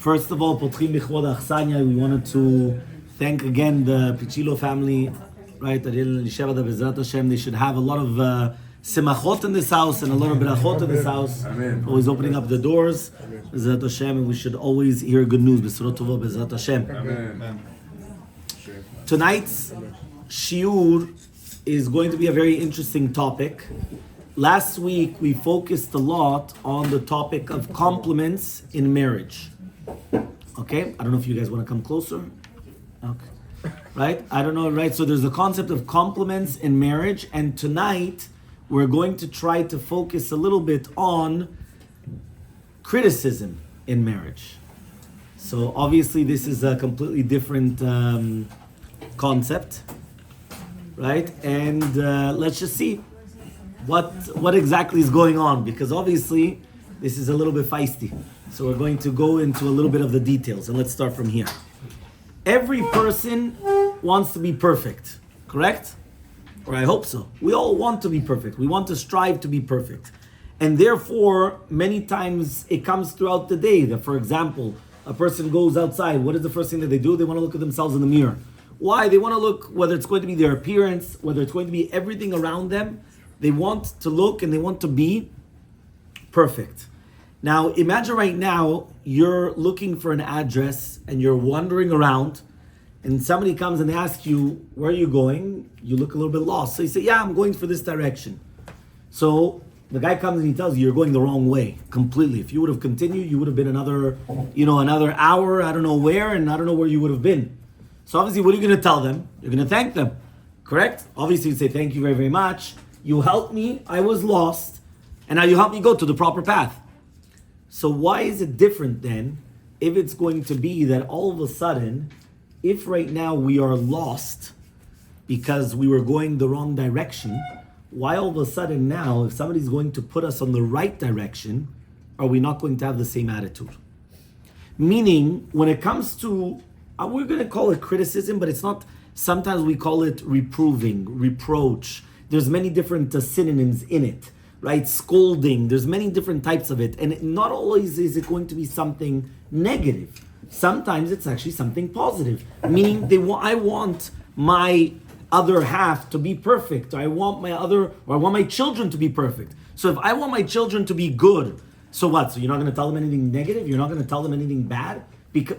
First of all, Potchim B'chvod Achsanya, we wanted to thank again the Pichilo family, right? Bezrat Hashem, they should have a lot of simachot in this house and a lot of berachot in this house. Amen. Always opening up the doors, Bezrat Hashem, and we should always hear good news. B'sorot tova, Bezrat Hashem. Amen. Tonight's Shiur is going to be a very interesting topic. Last week we focused a lot on the topic of compliments in marriage. Okay? I don't know if you guys want to come closer. Okay. Right? I don't know, right? So there's the concept of compliments in marriage, and tonight we're going to try to focus a little bit on criticism in marriage. So obviously this is a completely different concept, right? And let's just see what exactly is going on, because obviously this is a little bit feisty. So we're going to go into a little bit of the details, and let's start from here. Every person wants to be perfect, correct? Or I hope so. We all want to be perfect. We want to strive to be perfect. And therefore, many times it comes throughout the day that, for example, a person goes outside. What is the first thing that they do? They want to look at themselves in the mirror. Why? They want to look, whether it's going to be their appearance, whether it's going to be everything around them. They want to look and they want to be perfect. Now, imagine right now, you're looking for an address and you're wandering around, and somebody comes and asks you, where are you going? You look a little bit lost. So you say, yeah, I'm going for this direction. So the guy comes and he tells you, you're going the wrong way, completely. If you would have continued, you would have been another hour, I don't know where, and I don't know where you would have been. So obviously, what are you going to tell them? You're going to thank them, correct? Obviously, you say, thank you very, very much. You helped me, I was lost, and now you helped me go to the proper path. So why is it different then if it's going to be that all of a sudden, if right now we are lost because we were going the wrong direction, why all of a sudden now, if somebody's going to put us on the right direction, are we not going to have the same attitude? Meaning, when it comes to, we're going to call it criticism, but it's not, sometimes we call it reproving, reproach. There's many different synonyms in it. Right, scolding. There's many different types of it, and not always is it going to be something negative. Sometimes it's actually something positive, meaning I want my other half to be perfect. Or I want my children to be perfect. So if I want my children to be good, so what? So you're not going to tell them anything negative. You're not going to tell them anything bad,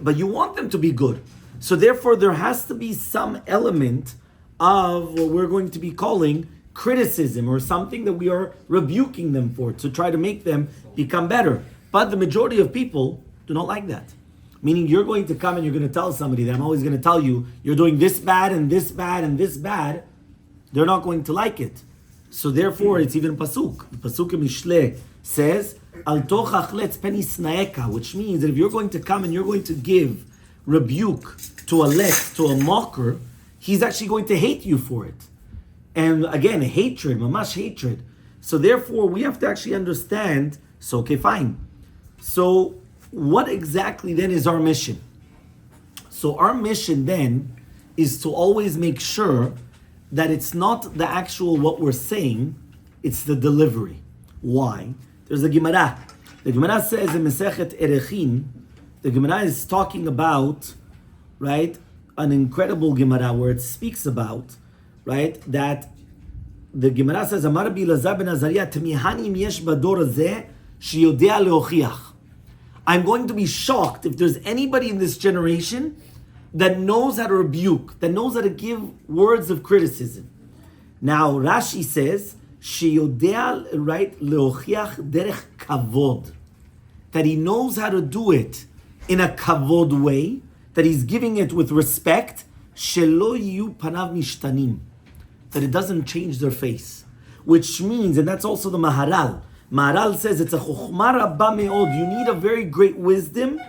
but you want them to be good. So therefore, there has to be some element of what we're going to be calling criticism, or something that we are rebuking them for to try to make them become better. But the majority of people do not like that. Meaning, you're going to come and you're going to tell somebody that I'm always going to tell you, you're doing this bad and this bad and this bad. They're not going to like it. So therefore, it's even pasuk. The pasuk in Mishle says, Al tochach letz peni snaeka, which means that if you're going to come and you're going to give rebuke to a mocker, he's actually going to hate you for it. And again, hatred, mamash hatred. So therefore, we have to actually understand, so okay, fine. So what exactly then is our mission? So our mission then is to always make sure that it's not the actual what we're saying, it's the delivery. Why? There's a Gemara. The Gemara says in Mesechet Erechin, the Gemara is talking about, right, an incredible Gemara where it speaks about, right, that the Gemara says, Amar Rabbi Elazar ben Azariah, Temihani im yesh bador hazeh sheyodea leochiach. I'm going to be shocked if there's anybody in this generation that knows how to rebuke, that knows how to give words of criticism. Now Rashi says, sheyodea, right, leochiach derech kavod, that he knows how to do it in a kavod way, that he's giving it with respect, shelo yiyu panav mishtanim, that it doesn't change their face. Which means, and that's also the Maharal. Maharal says it's a chokhmah rabba me'od. You need a very great wisdom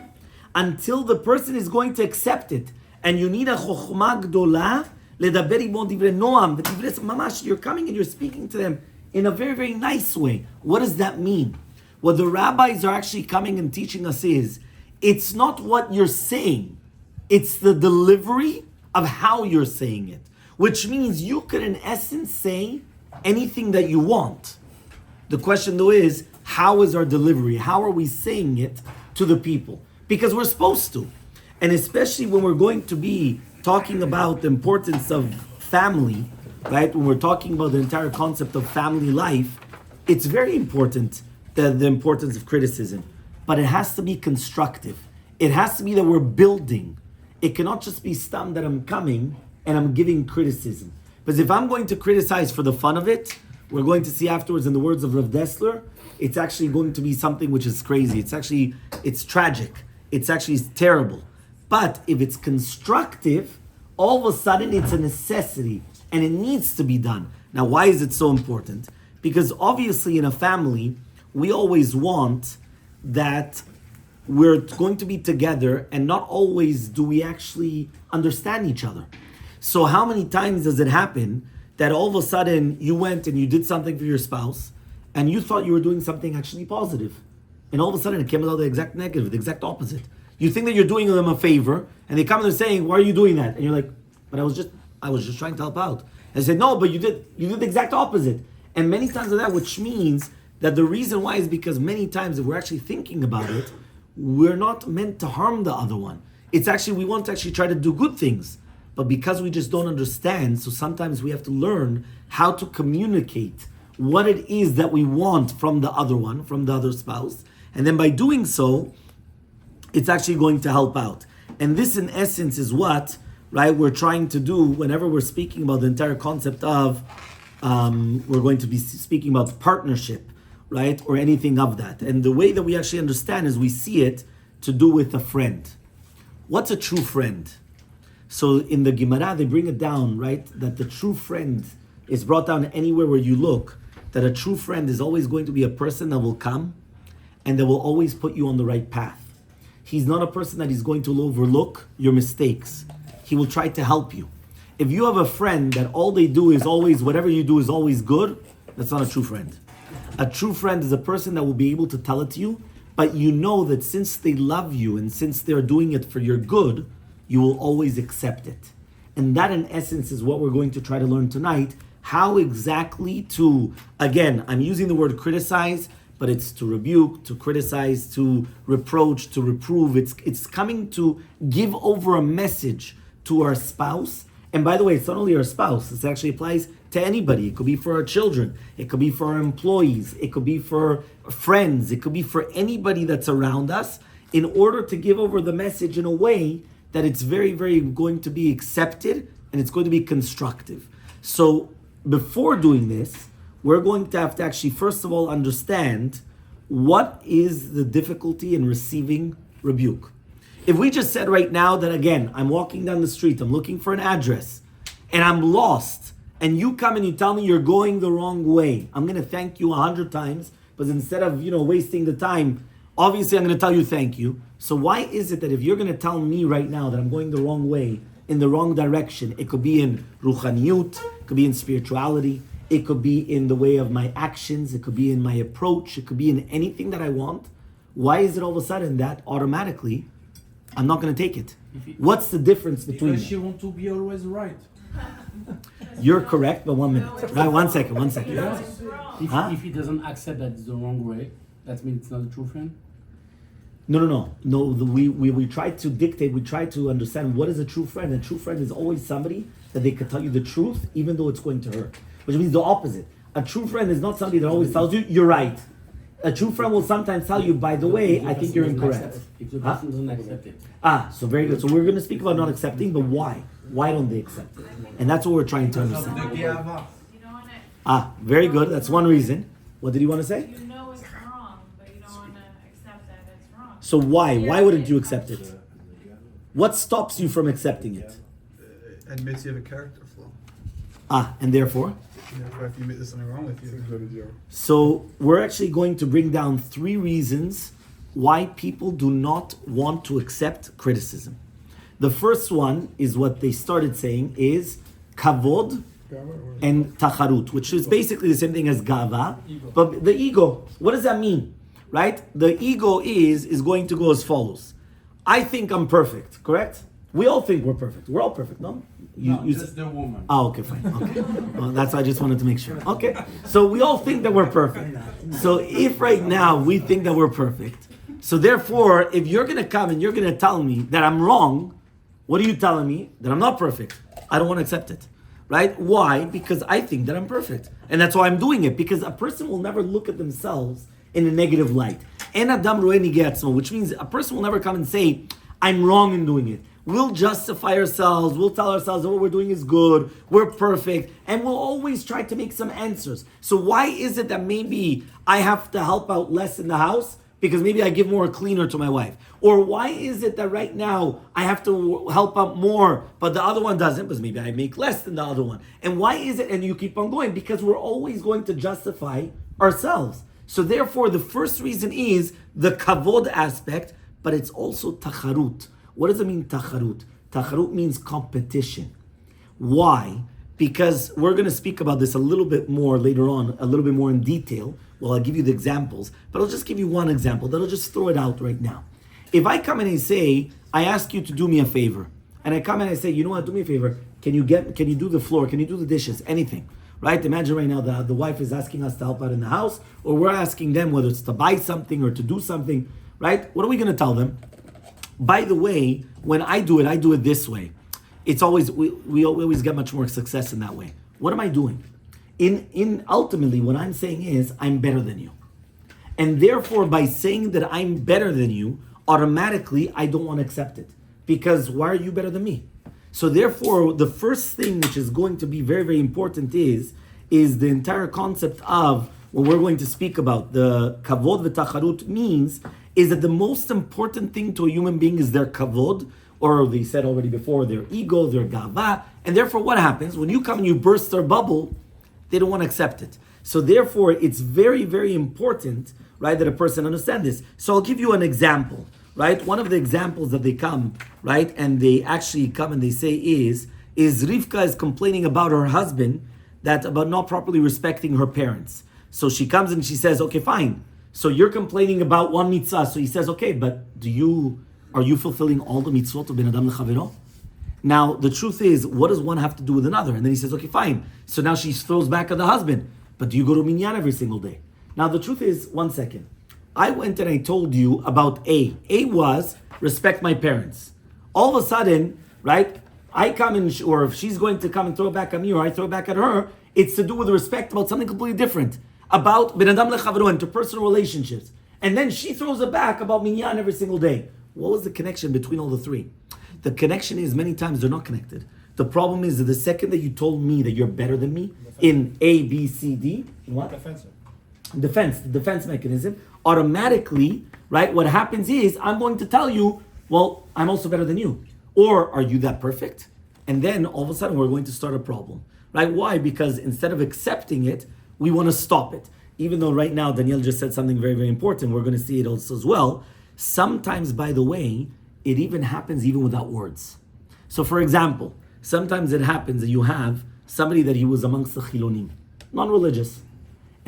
until the person is going to accept it. And you need a chokhmah gdola ledaber imo divrei noam. Mamash, you're coming and you're speaking to them in a very, very nice way. What does that mean? What the rabbis are actually coming and teaching us is, it's not what you're saying, it's the delivery of how you're saying it. Which means you could, in essence, say anything that you want. The question, though, is how is our delivery? How are we saying it to the people? because we're supposed to. And especially when we're going to be talking about the importance of family, right? When we're talking about the entire concept of family life, it's very important, the importance of criticism. But it has to be constructive. It has to be that we're building. It cannot just be stam that I'm coming and I'm giving criticism. Because if I'm going to criticize for the fun of it, we're going to see afterwards in the words of Rav Dessler, it's actually going to be something which is crazy. It's tragic. It's actually terrible. But if it's constructive, all of a sudden it's a necessity and it needs to be done. Now, why is it so important? Because obviously in a family, we always want that we're going to be together and not always do we actually understand each other. So how many times does it happen that all of a sudden you went and you did something for your spouse and you thought you were doing something actually positive, and all of a sudden it came out the exact negative, the exact opposite. You think that you're doing them a favor, and they come and they're saying, "Why are you doing that?" And you're like, "But I was just trying to help out." And they said, "No, but you did the exact opposite." And many times of that, which means that the reason why is because many times if we're actually thinking about it, we're not meant to harm the other one. It's actually, we want to actually try to do good things. But because we just don't understand, so sometimes we have to learn how to communicate what it is that we want from the other one, from the other spouse. And then by doing so, it's actually going to help out. And this in essence is what, right, we're trying to do whenever we're speaking about the entire concept of, we're going to be speaking about partnership, right, or anything of that. And the way that we actually understand is we see it to do with a friend. What's a true friend? So in the Gemara, they bring it down, right, that the true friend is brought down anywhere where you look, that a true friend is always going to be a person that will come and that will always put you on the right path. He's not a person that is going to overlook your mistakes. He will try to help you. If you have a friend that all they do is always, whatever you do is always good, that's not a true friend. A true friend is a person that will be able to tell it to you, but you know that since they love you and since they're doing it for your good, you will always accept it. And that in essence is what we're going to try to learn tonight. How exactly to, again, I'm using the word criticize, but it's to rebuke, to criticize, to reproach, to reprove. It's coming to give over a message to our spouse. And by the way, it's not only our spouse, this actually applies to anybody. It could be for our children, it could be for our employees, it could be for friends, it could be for anybody that's around us, in order to give over the message in a way that it's very, very going to be accepted and it's going to be constructive. So before doing this, we're going to have to actually, first of all, understand what is the difficulty in receiving rebuke. If we just said right now that, again, I'm walking down the street, I'm looking for an address, and I'm lost, and you come and you tell me you're going the wrong way, I'm going to thank you 100 times, but instead of, wasting the time, obviously I'm going to tell you thank you. So why is it that if you're going to tell me right now that I'm going the wrong way, in the wrong direction, it could be in ruchaniyut, it could be in spirituality, it could be in the way of my actions, it could be in my approach, it could be in anything that I want, why is it all of a sudden that automatically I'm not going to take it? What's the difference between Because she wants to be always right. You're correct, but 1 minute. Right, one second. Yeah. If he doesn't accept that it's the wrong way, that means it's not a true friend? No. We try to dictate, we try to understand what is a true friend. A true friend is always somebody that they can tell you the truth, even though it's going to hurt. Which means the opposite. A true friend is not somebody that always tells you, you're right. A true friend will sometimes tell you, by the way, I think you're incorrect. If the person doesn't accept it. So very good. So we're going to speak about not accepting, but why? Why don't they accept it? And that's what we're trying to understand. Very good. That's one reason. What did you want to say? You know it's wrong, but you don't want to accept that it's wrong. So why? Why wouldn't you accept it? What stops you from accepting it? Admits you have a character flaw. And therefore? If you admit there's something wrong with you. So we're actually going to bring down 3 reasons why people do not want to accept criticism. The first one is what they started saying is kavod and tacharut, which is basically the same thing as gava, but the ego. What does that mean? Right? The ego is going to go as follows. I think I'm perfect, correct? We all think we're perfect. We're all perfect, no? Just the woman. Okay, fine. Okay. Well, that's why I just wanted to make sure. Okay. So we all think that we're perfect. So if right now we think that we're perfect, So therefore, if you're going to come and you're going to tell me that I'm wrong, what are you telling me? That I'm not perfect. I don't want to accept it. Right? Why? Because I think that I'm perfect. And that's why I'm doing it. Because a person will never look at themselves in a negative light. En adam roeh nigeh atzmo, which means a person will never come and say, I'm wrong in doing it. We'll justify ourselves. We'll tell ourselves that what we're doing is good. We're perfect. And we'll always try to make some answers. So why is it that maybe I have to help out less in the house? Because maybe I give more cleaner to my wife. Or why is it that right now I have to help out more, but the other one doesn't? Because maybe I make less than the other one. And why is it? And you keep on going. Because we're always going to justify ourselves. So therefore, the first reason is the kavod aspect, but it's also tacharut. What does it mean, tacharut? Tacharut means competition. Why? Because we're going to speak about this a little bit more later on, a little bit more in detail. Well, I'll give you the examples, but I'll just give you one example. That'll just throw it out right now. If I come and I say, I ask you to do me a favor, and I come and I say, you know what, do me a favor. Can you do the floor? Can you do the dishes? Anything, right? Imagine right now the wife is asking us to help out in the house, or we're asking them whether it's to buy something or to do something, right? What are we going to tell them? By the way, when I do it this way. It's always, we always get much more success in that way. What am I doing? In ultimately, what I'm saying is, I'm better than you. And therefore, by saying that I'm better than you, automatically, I don't want to accept it. Because why are you better than me? So therefore, the first thing which is going to be very, very important is the entire concept of what we're going to speak about. The kavod v'tacharut means is that the most important thing to a human being is their kavod, or they said already before, their ego, their gava. And therefore, what happens? When you come and you burst their bubble, they don't want to accept it. So therefore, it's very, very important, right, that a person understand this. So I'll give you an example, right? One of the examples that they come, right, and they actually come and they say is Rivka is complaining about her husband, about not properly respecting her parents. So she comes and she says, okay, fine. So you're complaining about one mitzvah. So he says, okay, but are you fulfilling all the mitzvot of ben adam lechavero? Now, the truth is, what does one have to do with another? And then he says, okay, fine. So now she throws back at the husband. But do you go to minyan every single day? Now, the truth is, one second. I went and I told you about A. A was, respect my parents. All of a sudden, right, I come and, or if she's going to come and throw it back at me, or I throw it back at her, it's to do with respect about something completely different. About ben adam lechavero, interpersonal relationships. And then she throws it back about minyan every single day. What was the connection between all the three? The connection is many times they're not connected. The problem is that the second that you told me that you're better than me in A, B, C, D, what? Defense mechanism, automatically, right, what happens is I'm going to tell you, well, I'm also better than you. Or are you that perfect? And then all of a sudden we're going to start a problem, right? Why? Because instead of accepting it, we want to stop it. Even though right now Danielle just said something very, very important, we're going to see it also as well. Sometimes, by the way, it even happens even without words. So for example, sometimes it happens that you have somebody that he was amongst the chilonim, non-religious.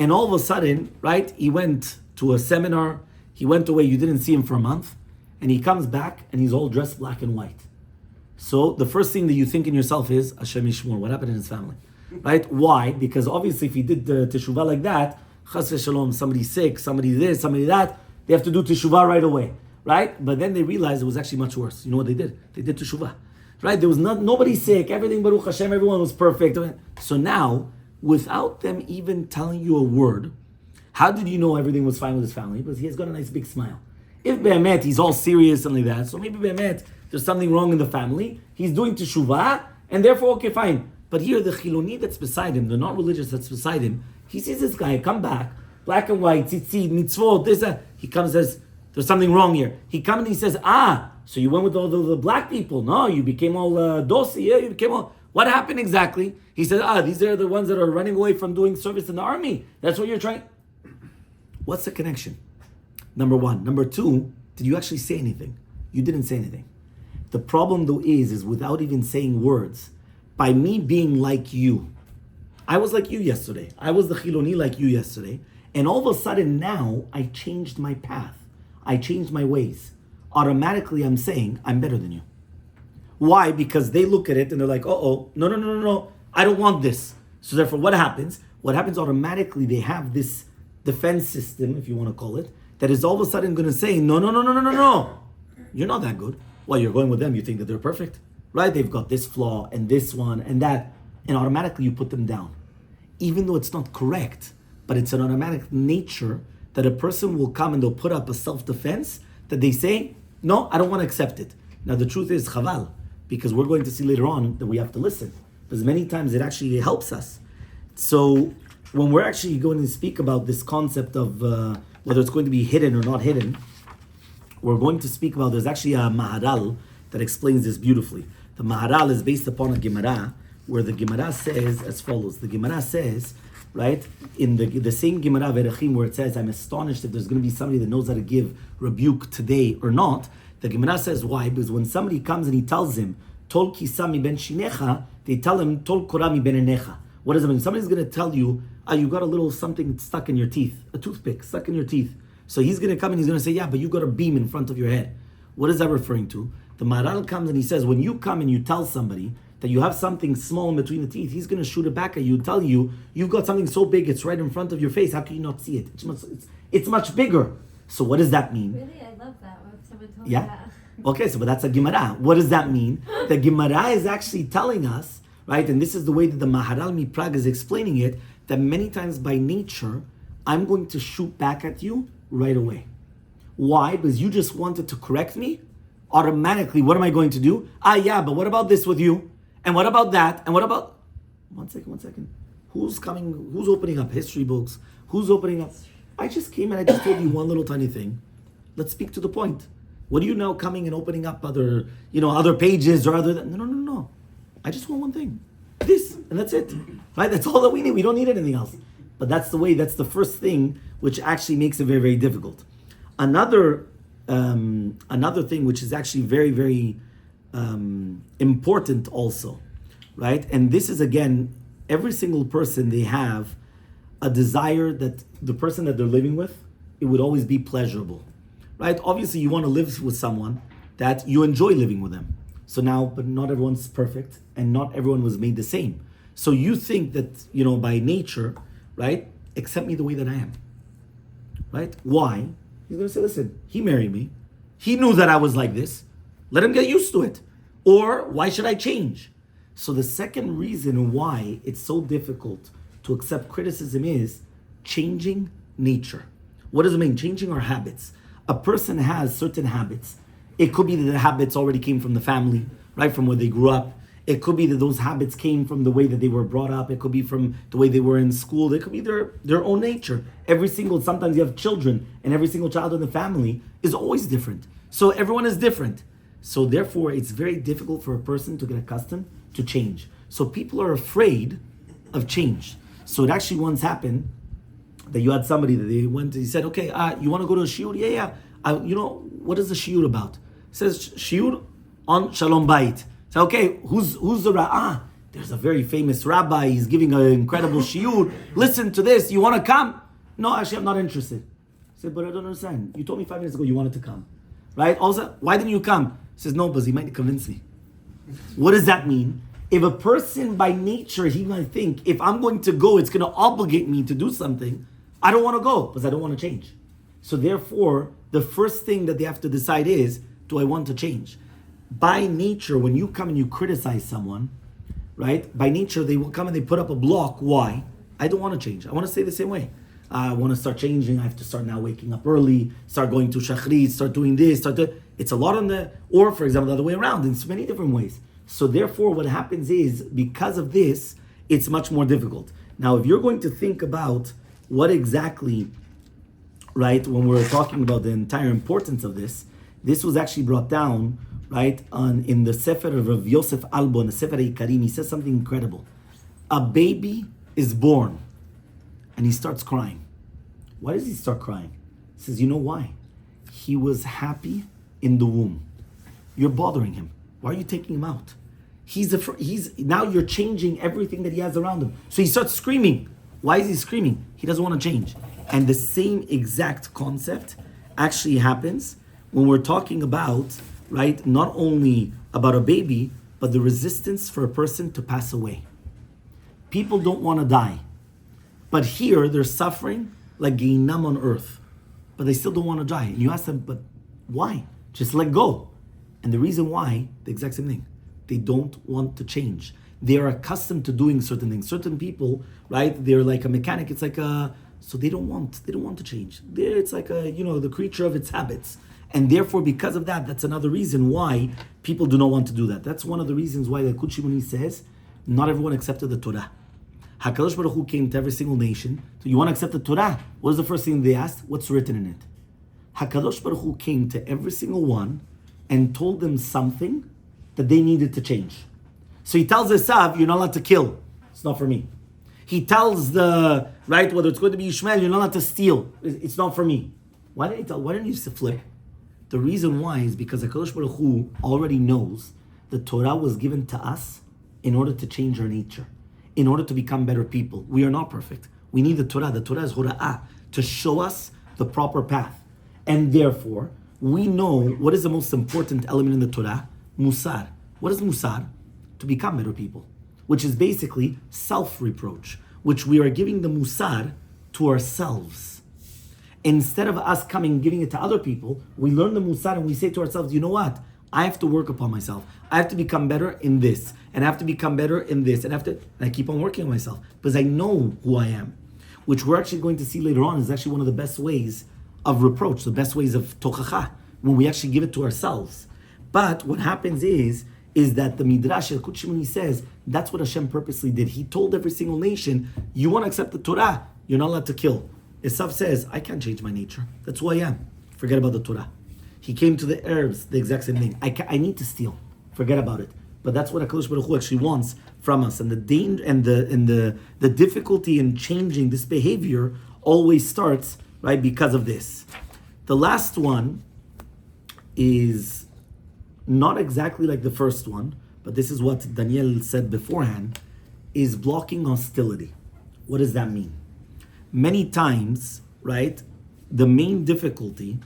And all of a sudden, right, he went to a seminar, he went away, you didn't see him for a month, and he comes back and he's all dressed black and white. So the first thing that you think in yourself is, Hashem Yishmor, what happened in his family? Right? Why? Because obviously if he did the teshuvah like that, chas v'shalom, somebody sick, somebody this, somebody that, they have to do teshuvah right away. Right? But then they realized it was actually much worse. You know what they did? They did teshuvah. Right? There was nobody sick, everything Baruch Hashem, everyone was perfect. So now, without them even telling you a word, how did you know everything was fine with his family? Because he has got a nice big smile. If Be'emet, he's all serious and like that, so maybe Be'emet, there's something wrong in the family, he's doing teshuvah, and therefore, okay, fine. But here, the chiloni that's beside him, the not religious that's beside him, he sees this guy come back, black and white, tzitzit, mitzvot, this, that. He comes and says, there's something wrong here. He comes and he says, so you went with all the black people. No, you became all dosi. Yeah, you became all... What happened exactly? He said, these are the ones that are running away from doing service in the army. That's what you're trying... What's the connection? Number one. Number two, did you actually say anything? You didn't say anything. The problem though is without even saying words, by me being like you, I was like you yesterday. I was the chiloni like you yesterday. And all of a sudden now, I changed my path. I changed my ways. Automatically, I'm saying I'm better than you. Why? Because they look at it and they're like, no, I don't want this. So therefore, what happens? What happens automatically, they have this defense system, if you want to call it, that is all of a sudden going to say, no, no, no, no, no, no, no. You're not that good. Well, you're going with them. You think that they're perfect, right? They've got this flaw and this one and that. And automatically you put them down. Even though it's not correct, but it's an automatic nature that a person will come and they'll put up a self-defense that they say, no, I don't want to accept it. Now the truth is, chaval, because we're going to see later on that we have to listen. Because many times it actually helps us. So when we're actually going to speak about this concept of whether it's going to be hidden or not hidden, we're going to speak about, there's actually a Maharal that explains this beautifully. The Maharal is based upon a Gemara, where the Gemara says as follows. The Gemara says, right, in the same Gemara Verachim, where it says, I'm astonished if there's going to be somebody that knows how to give rebuke today or not. The Gemara says, why? Because when somebody comes and he tells him, Tol kisami ben shinecha, they tell him, Tol korami ben enecha. What does it mean? Somebody's going to tell you, you got a little something stuck in your teeth, a toothpick stuck in your teeth. So he's going to come and he's going to say, yeah, but you got a beam in front of your head. What is that referring to? The Maharal comes and he says, when you come and you tell somebody that you have something small in between the teeth, he's going to shoot it back at you, tell you, you've got something so big, it's right in front of your face. How can you not see it? It's much bigger. So what does that mean? Really? I love that. What if someone told me Yeah? that? Okay, so but that's a Gemara. What does that mean? The Gemara is actually telling us, right, and this is the way that the Maharal Miprag is explaining it, that many times by nature, I'm going to shoot back at you right away. Why? Because you just wanted to correct me. Automatically, what am I going to do? Yeah, but what about this with you? And what about that? And what about... One second. Who's opening up history books? Who's opening up... I just came and I just told you one little tiny thing. Let's speak to the point. What are you now coming and opening up other pages or other... No. I just want one thing. This, and that's it. Right? That's all that we need. We don't need anything else. But that's the first thing which actually makes it very, very difficult. Another thing which is actually very, very important also, right? And this is, again, every single person, they have a desire that the person that they're living with, it would always be pleasurable, right? Obviously, you want to live with someone that you enjoy living with them. So now, but not everyone's perfect and not everyone was made the same. So you think that, by nature, right? Accept me the way that I am, right? Why? He's going to say, listen, he married me. He knew that I was like this. Let him get used to it. Or why should I change? So the second reason why it's so difficult to accept criticism is changing nature. What does it mean? Changing our habits. A person has certain habits. It could be that the habits already came from the family, right? From where they grew up. It could be that those habits came from the way that they were brought up. It could be from the way they were in school. It could be their own nature. Sometimes you have children, and every single child in the family is always different. So everyone is different. So therefore, it's very difficult for a person to get accustomed to change. So people are afraid of change. So it actually once happened that you had somebody that he said, okay, you want to go to a shiur? Yeah. What is the shiur about? It says shiur on Shalom Bayit. So okay, who's the Rabbi? There's a very famous rabbi. He's giving an incredible shiur. Listen to this. You want to come? No, actually, I'm not interested. I said, but I don't understand. You told me 5 minutes ago you wanted to come, right? Also, why didn't you come? He says, no, because he might convince me. What does that mean? If a person by nature, he might think, if I'm going to go, it's going to obligate me to do something. I don't want to go because I don't want to change. So therefore, the first thing that they have to decide is, do I want to change? By nature, when you come and you criticize someone, right? By nature, they will come and they put up a block. Why? I don't want to change. I want to stay the same way. I want to start changing. I have to start now waking up early, start going to shachrit, start doing this, it's a lot or for example, the other way around, in so many different ways. So therefore, what happens is, because of this, it's much more difficult. Now, if you're going to think about what exactly, right, when we're talking about the entire importance of this was actually brought down, right, in the Sefer of Yosef Albo, in the Sefer Ikarim. He says something incredible. A baby is born, and he starts crying. Why does he start crying? He says, you know why? He was happy in the womb. You're bothering him. Why are you taking him out? Now you're changing everything that he has around him. So he starts screaming. Why is he screaming? He doesn't want to change. And the same exact concept actually happens when we're talking about, right, not only about a baby, but the resistance for a person to pass away. People don't want to die. But here, they're suffering like Gehinnom on earth. but they still don't want to die. And you ask them, but why? Just let go. And the reason why, the exact same thing. They don't want to change. They are accustomed to doing certain things. Certain people, right? They're like a mechanic. It's like so they don't want to change. It's like the creature of its habits. And therefore, because of that, that's another reason why people do not want to do that. That's one of the reasons why the Kuchimuni says, not everyone accepted the Torah. HaKadosh Baruch Hu came to every single nation. So you want to accept the Torah? What was the first thing they asked? What's written in it? HaKadosh Baruch Hu came to every single one and told them something that they needed to change. So he tells Esav, you're not allowed to kill. It's not for me. He tells whether it's going to be Ishmael, you're not allowed to steal. It's not for me. Why didn't he just flip? The reason why is because HaKadosh Baruch Hu already knows the Torah was given to us in order to change our nature, in order to become better people. We are not perfect. We need the Torah. The Torah is hora'ah, to show us the proper path. And therefore, we know what is the most important element in the Torah? Musar. What is Musar? To become better people, which is basically self-reproach, which we are giving the Musar to ourselves. Instead of us giving it to other people, we learn the Musar and we say to ourselves, you know what? I have to work upon myself. I have to become better in this, and I have to become better in this, and I keep on working on myself because I know who I am, which we're actually going to see later on is actually one of the best ways of reproach, the best ways of tochacha, when we actually give it to ourselves. But what happens is that the Midrash, El Kutshimuni says, that's what Hashem purposely did. He told every single nation, you want to accept the Torah, you're not allowed to kill. Esav says, I can't change my nature. That's who I am. Forget about the Torah. He came to the Arabs, the exact same thing. I need to steal. Forget about it. But that's what HaKadosh Baruch Hu actually wants from us. And the danger and the difficulty in changing this behavior always starts, right, because of this. The last one is not exactly like the first one, but this is what Daniel said beforehand, is blocking hostility. What does that mean? Many times, right, the main difficulty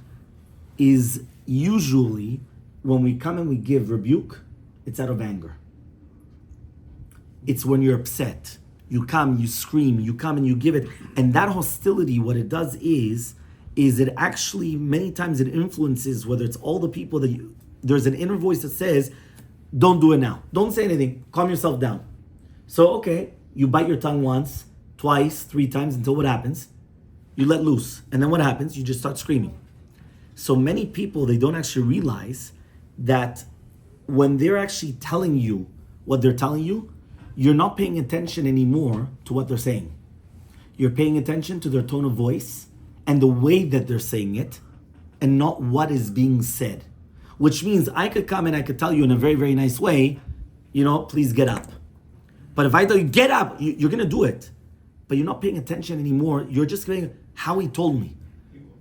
is usually when we come and we give rebuke, it's out of anger. It's when you're upset. You come, you scream, you come and you give it. And that hostility, what it does is it actually, many times it influences, whether it's all the people that there's an inner voice that says, don't do it now. Don't say anything. Calm yourself down. So, okay, you bite your tongue once, twice, 3 times, until what happens? You let loose. And then what happens? You just start screaming. So many people, they don't actually realize that when they're actually telling you what they're telling you, you're not paying attention anymore to what they're saying. You're paying attention to their tone of voice and the way that they're saying it, and not what is being said. Which means I could come and I could tell you in a very, very nice way, please get up. But if I tell you, get up, you're going to do it. But you're not paying attention anymore. You're just going, how he told me.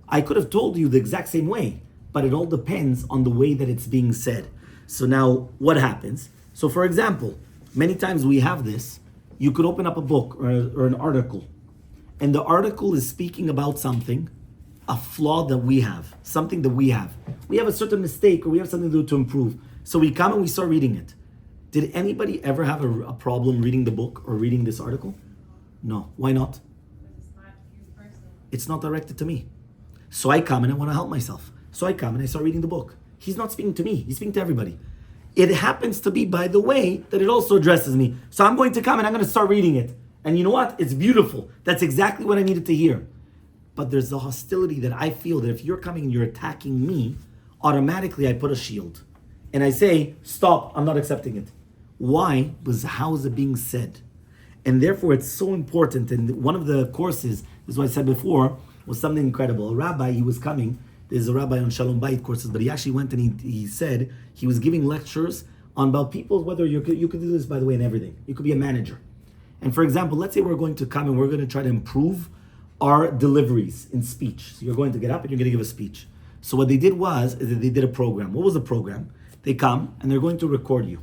I could have told you the exact same way, but it all depends on the way that it's being said. So now, what happens? So for example, many times we have this. You could open up a book or an article, and the article is speaking about something, a flaw that we have, something that we have. We have a certain mistake, or we have something to do to improve. So we come and we start reading it. Did anybody ever have a problem reading the book or reading this article? No. Why not? It's not directed to me. So I come and I want to help myself. So I come and I start reading the book. He's not speaking to me. He's speaking to everybody. It happens to be, by the way, that it also addresses me. So I'm going to come and I'm going to start reading it. And you know what? It's beautiful. That's exactly what I needed to hear. But there's the hostility that I feel that if you're coming and you're attacking me, automatically I put a shield. And I say, stop, I'm not accepting it. Why? Because how is it being said? And therefore it's so important. And one of the courses, this is what I said before, was something incredible. A rabbi, he was coming. There's a rabbi on Shalom Bayit courses, but he actually went and he said he was giving lectures on about people, whether you could do this, by the way, in everything. You could be a manager. And for example, let's say we're going to come and we're going to try to improve our deliveries in speech. So you're going to get up and you're going to give a speech. So what they did is that they did a program. What was the program? They come and they're going to record you.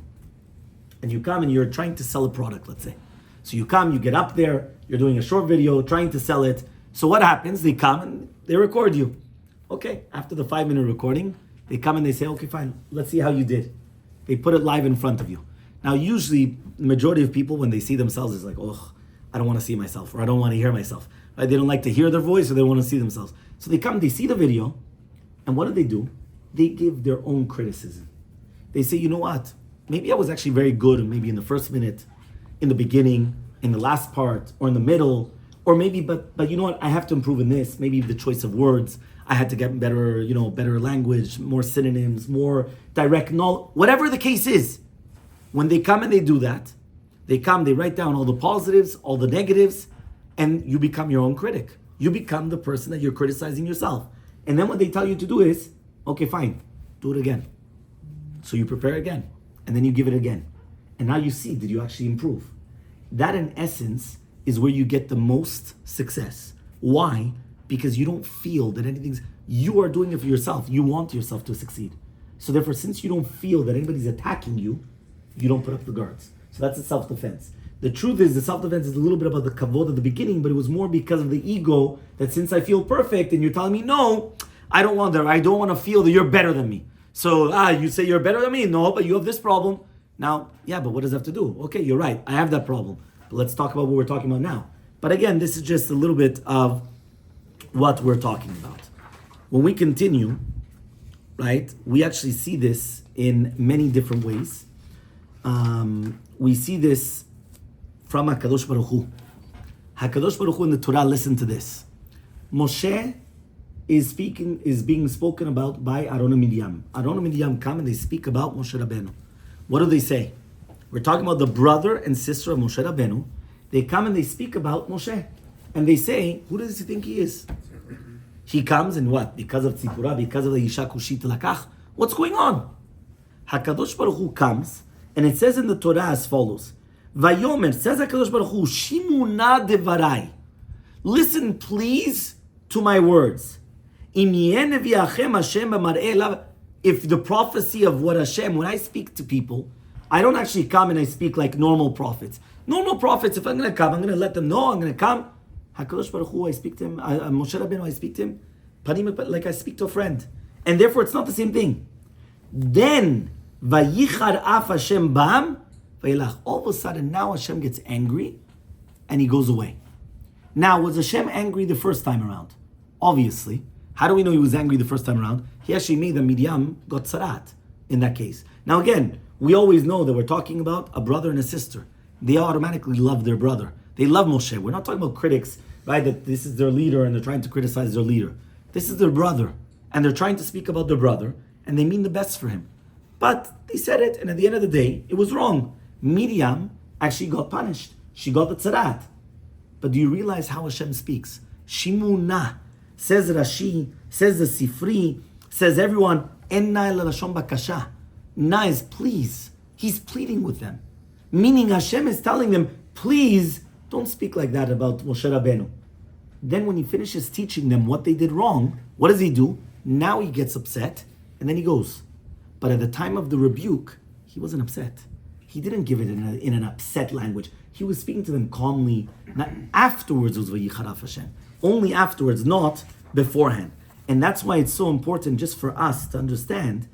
And you come and you're trying to sell a product, let's say. So you come, you get up there, you're doing a short video, trying to sell it. So what happens? They come and they record you. Okay, after the 5-minute recording, they come and they say, okay, fine, let's see how you did. They put it live in front of you. Now, usually, the majority of people, when they see themselves, is like, oh, I don't want to see myself, or I don't want to hear myself. Right? They don't like to hear their voice, or they don't want to see themselves. So they come, they see the video, and what do? They give their own criticism. They say, you know what? Maybe I was actually very good, maybe in the first minute, in the beginning, in the last part, or in the middle, or maybe, but you know what? I have to improve in this. Maybe the choice of words. I had to get better, better language, more synonyms, more direct knowledge, whatever the case is. When they come and they do that, they write down all the positives, all the negatives, and you become your own critic. You become the person that you're criticizing yourself. And then what they tell you to do is, okay, fine, do it again. So you prepare again, and then you give it again. And now you see, did you actually improve? That in essence is where you get the most success. Why? Because you don't feel that you are doing it for yourself. You want yourself to succeed. So therefore, since you don't feel that anybody's attacking you, you don't put up the guards. So that's a self-defense. The truth is, the self-defense is a little bit about the kavod at the beginning, but it was more because of the ego that since I feel perfect and you're telling me, no, I don't want that. I don't want to feel that you're better than me. So, you say you're better than me? No, but you have this problem. Now, yeah, but what does that have to do? Okay, you're right. I have that problem. But let's talk about what we're talking about now. But again, this is just a little bit of what we're talking about. When we continue, right, we actually see this in many different ways. We see this from HaKadosh Baruch Hu. HaKadosh Baruch Hu in the Torah, listen to this. Moshe is being spoken about by Aaron and Miriam. Aaron and Miriam come and they speak about Moshe Rabbeinu. What do they say? We're talking about the brother and sister of Moshe Rabbeinu. They come and they speak about Moshe. And they say, who does he think he is? He comes and what? Because of Tzipurah, because of the Isha Kushit Lakach? What's going on? HaKadosh Baruch Hu comes, and it says in the Torah as follows. Vayomer, says HaKadosh Baruch Hu, Shimuna devarai. Listen please to my words. If the prophecy of what Hashem, when I speak to people, I don't actually come and I speak like normal prophets. Normal prophets, if I'm going to come, I'm going to let them know, I'm going to come. HaKadosh Baruch Hu, I speak to him. Moshe Rabbeinu, I speak to him. Like I speak to a friend. And therefore, it's not the same thing. Then, Vayichar af Hashem bam, vayilach. All of a sudden, now Hashem gets angry, and he goes away. Now, was Hashem angry the first time around? Obviously. How do we know he was angry the first time around? He actually made that Miriam got sarat in that case. Now again, we always know that we're talking about a brother and a sister. They automatically love their brother. They love Moshe. We're not talking about critics, right? That this is their leader and they're trying to criticize their leader. This is their brother. And they're trying to speak about their brother and they mean the best for him. But they said it, and at the end of the day, it was wrong. Miriam actually got punished. She got the tzarat. But do you realize how Hashem speaks? Shimuna, says Rashi, says the Sifri, says everyone, Enna lashon bakasha. Na is please. He's pleading with them. Meaning Hashem is telling them, please, don't speak like that about Moshe Rabbeinu. Then when he finishes teaching them what they did wrong, what does he do? Now he gets upset, and then he goes. But at the time of the rebuke, he wasn't upset. He didn't give it in an upset language. He was speaking to them calmly. Not afterwards was Vayicharaf Hashem. Only afterwards, not beforehand. And that's why it's so important just for us to understand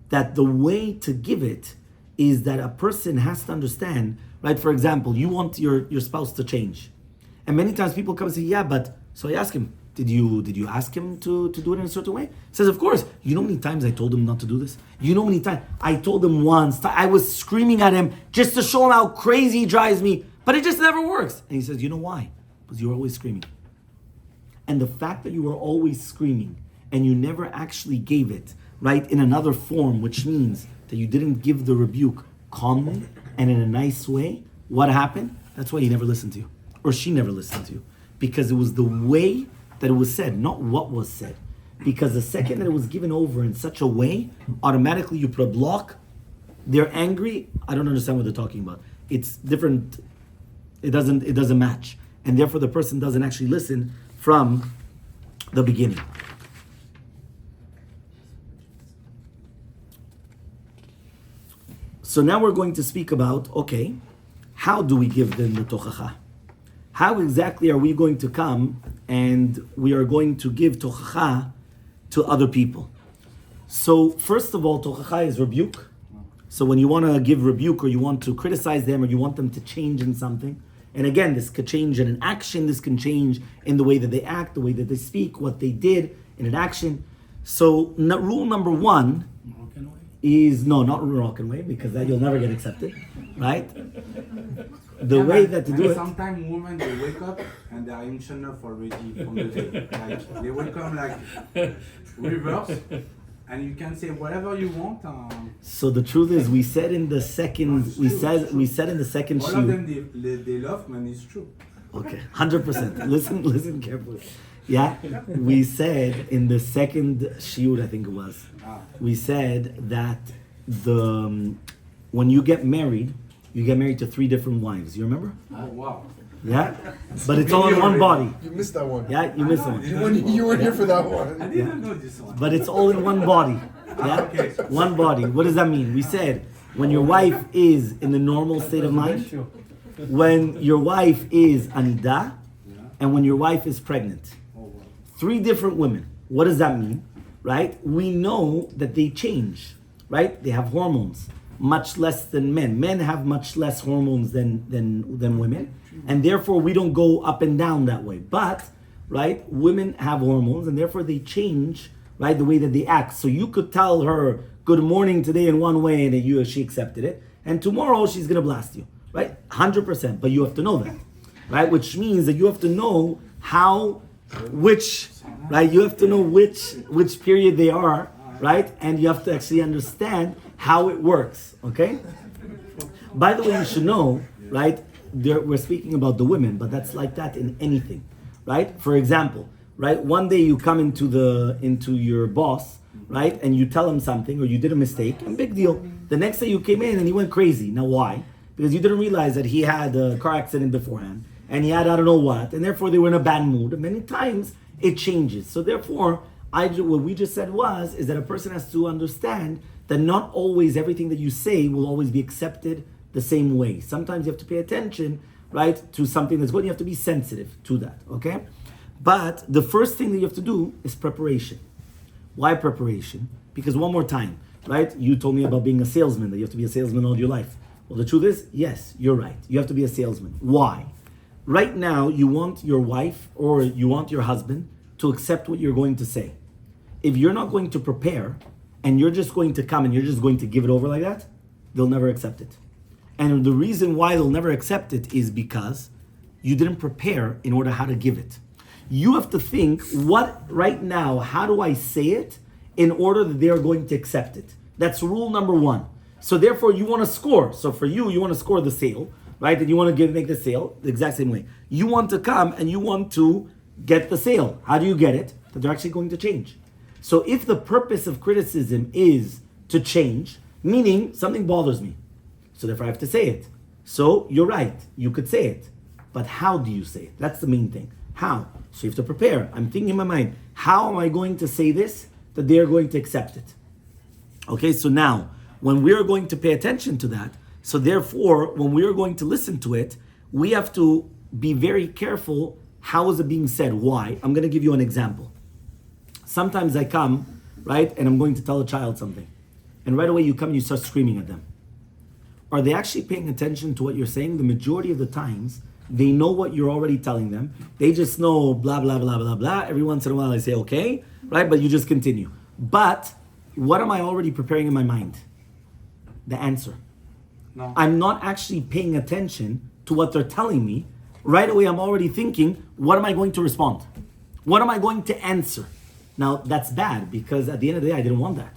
that the way to give it is that a person has to understand, right? For example, you want your spouse to change. And many times people come and say, yeah, but, so I ask him, did you ask him to do it in a certain way? He says, of course. You know how many times I told him not to do this? You know how many times? I told him once, I was screaming at him just to show him how crazy he drives me, but it just never works. And he says, you know why? Because you're always screaming. And the fact that you were always screaming and you never actually gave it, right, in another form, which means that you didn't give the rebuke calmly and in a nice way, what happened? That's why he never listened to you. Or she never listened to you. Because it was the way that it was said, not what was said. Because the second that it was given over in such a way, automatically you put a block, they're angry, I don't understand what they're talking about. It's different, it doesn't match. And therefore the person doesn't actually listen from the beginning. So now we're going to speak about, okay, how do we give them the tochacha? How exactly are we going to come and we are going to give tochacha to other people? So first of all, tochacha is rebuke. So when you want to give rebuke or you want to criticize them or you want them to change in something, And again, this could change in an action, this can change in the way that they act, the way that they speak, what they did in an action. So rule number one Moroccan way? is, no, not Moroccan way, because that you'll never get accepted, right? The way that to do it. Sometimes women, they wake up and they are emotional already from the day. Like, they wake up like reverse, and you can say whatever you want. So the truth is, we said in the second, we said in the second all shiur. of them, they love, man, it's true. Okay, 100%. Listen carefully. Yeah, we said in the second shiur, I think it was, we said that when you get married to 3 different wives. You remember? Oh, wow. Yeah, but it's all in one body. You missed that one. Yeah, you missed one. You weren't here for that one. I didn't know this one. But it's all in one body. Yeah, Okay. one body. What does that mean? We said when your wife is in the normal state of mind, when your wife is anida, and when your wife is pregnant. 3 different women. What does that mean? Right? We know that they change. Right? They have hormones, much less than men. Men have much less hormones than women, and therefore we don't go up and down that way. But right, women have hormones, and therefore they change, right, the way that they act. So you could tell her good morning today in one way, and she accepted it, and tomorrow she's gonna blast you, right? 100%. But you have to know that, right? Which means that you have to know you have to know which period they are, right? And you have to actually understand how it works, okay? By the way, you should know, right? We're speaking about the women, but that's like that in anything, right? For example, right? One day you come into your boss, right? And you tell him something, or you did a mistake, and big deal. The next day you came in and he went crazy. Now why? Because you didn't realize that he had a car accident beforehand, and he had I don't know what, and therefore they were in a bad mood. And many times it changes. So therefore, what we just said is that a person has to understand that not always everything that you say will always be accepted the same way. Sometimes you have to pay attention, right, to something that's good. You have to be sensitive to that, okay? But the first thing that you have to do is preparation. Why preparation? Because one more time, right, you told me about being a salesman, that you have to be a salesman all your life. Well, the truth is, yes, you're right. You have to be a salesman. Why? Right now, you want your wife or you want your husband to accept what you're going to say. If you're not going to prepare and you're just going to come and you're just going to give it over like that, they'll never accept it. And the reason why they'll never accept it is because you didn't prepare in order how to give it. You have to think, how do I say it in order that they are going to accept it? That's rule number 1. So therefore you want to score. So for you want to score the sale, right? And you want to make the sale the exact same way. You want to come and you want to get the sale. How do you get it? That they're actually going to change. So if the purpose of criticism is to change, meaning something bothers me, so therefore I have to say it. So you're right, you could say it. But how do you say it? That's the main thing. How? So you have to prepare. I'm thinking in my mind, how am I going to say this that they are going to accept it? Okay, so now, when we are going to pay attention to that, so therefore, when we are going to listen to it, we have to be very careful. How is it being said? Why? I'm going to give you an example. Sometimes I come, right, and I'm going to tell a child something. And right away you come and you start screaming at them. Are they actually paying attention to what you're saying? The majority of the times, they know what you're already telling them. They just know blah, blah, blah, blah, blah. Every once in a while I say, okay, right? But you just continue. But what am I already preparing in my mind? The answer. No. I'm not actually paying attention to what they're telling me. Right away, I'm already thinking, what am I going to respond? What am I going to answer? Now, that's bad because at the end of the day, I didn't want that.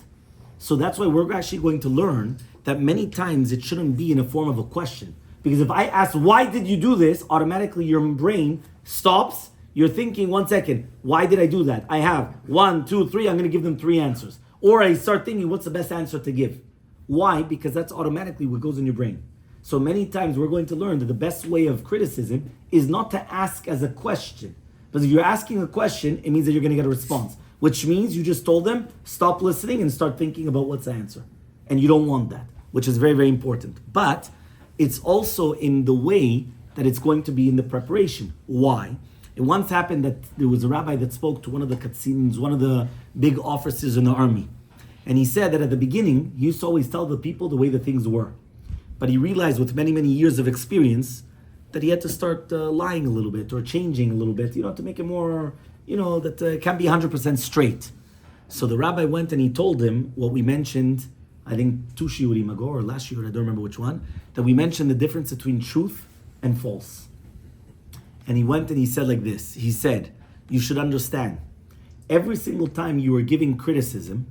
So that's why we're actually going to learn that many times it shouldn't be in a form of a question. Because if I ask, why did you do this? Automatically your brain stops. You're thinking, 1 second, why did I do that? I have 1, 2, 3, I'm going to give them 3 answers. Or I start thinking, what's the best answer to give? Why? Because that's automatically what goes in your brain. So many times we're going to learn that the best way of criticism is not to ask as a question. Because if you're asking a question, it means that you're going to get a response. Which means you just told them, stop listening and start thinking about what's the answer. And you don't want that, which is very, very important. But it's also in the way that it's going to be in the preparation. Why? It once happened that there was a rabbi that spoke to one of the katsins, one of the big officers in the army. And he said that at the beginning, he used to always tell the people the way the things were. But he realized with many, many years of experience that he had to start lying a little bit or changing a little bit, to make it more, that it can't be 100% straight. So the rabbi went and he told him what we mentioned, I think 2 shiurim ago or last shiur, I don't remember which one, that we mentioned the difference between truth and false. And he went and he said like this. He said, you should understand, every single time you were giving criticism,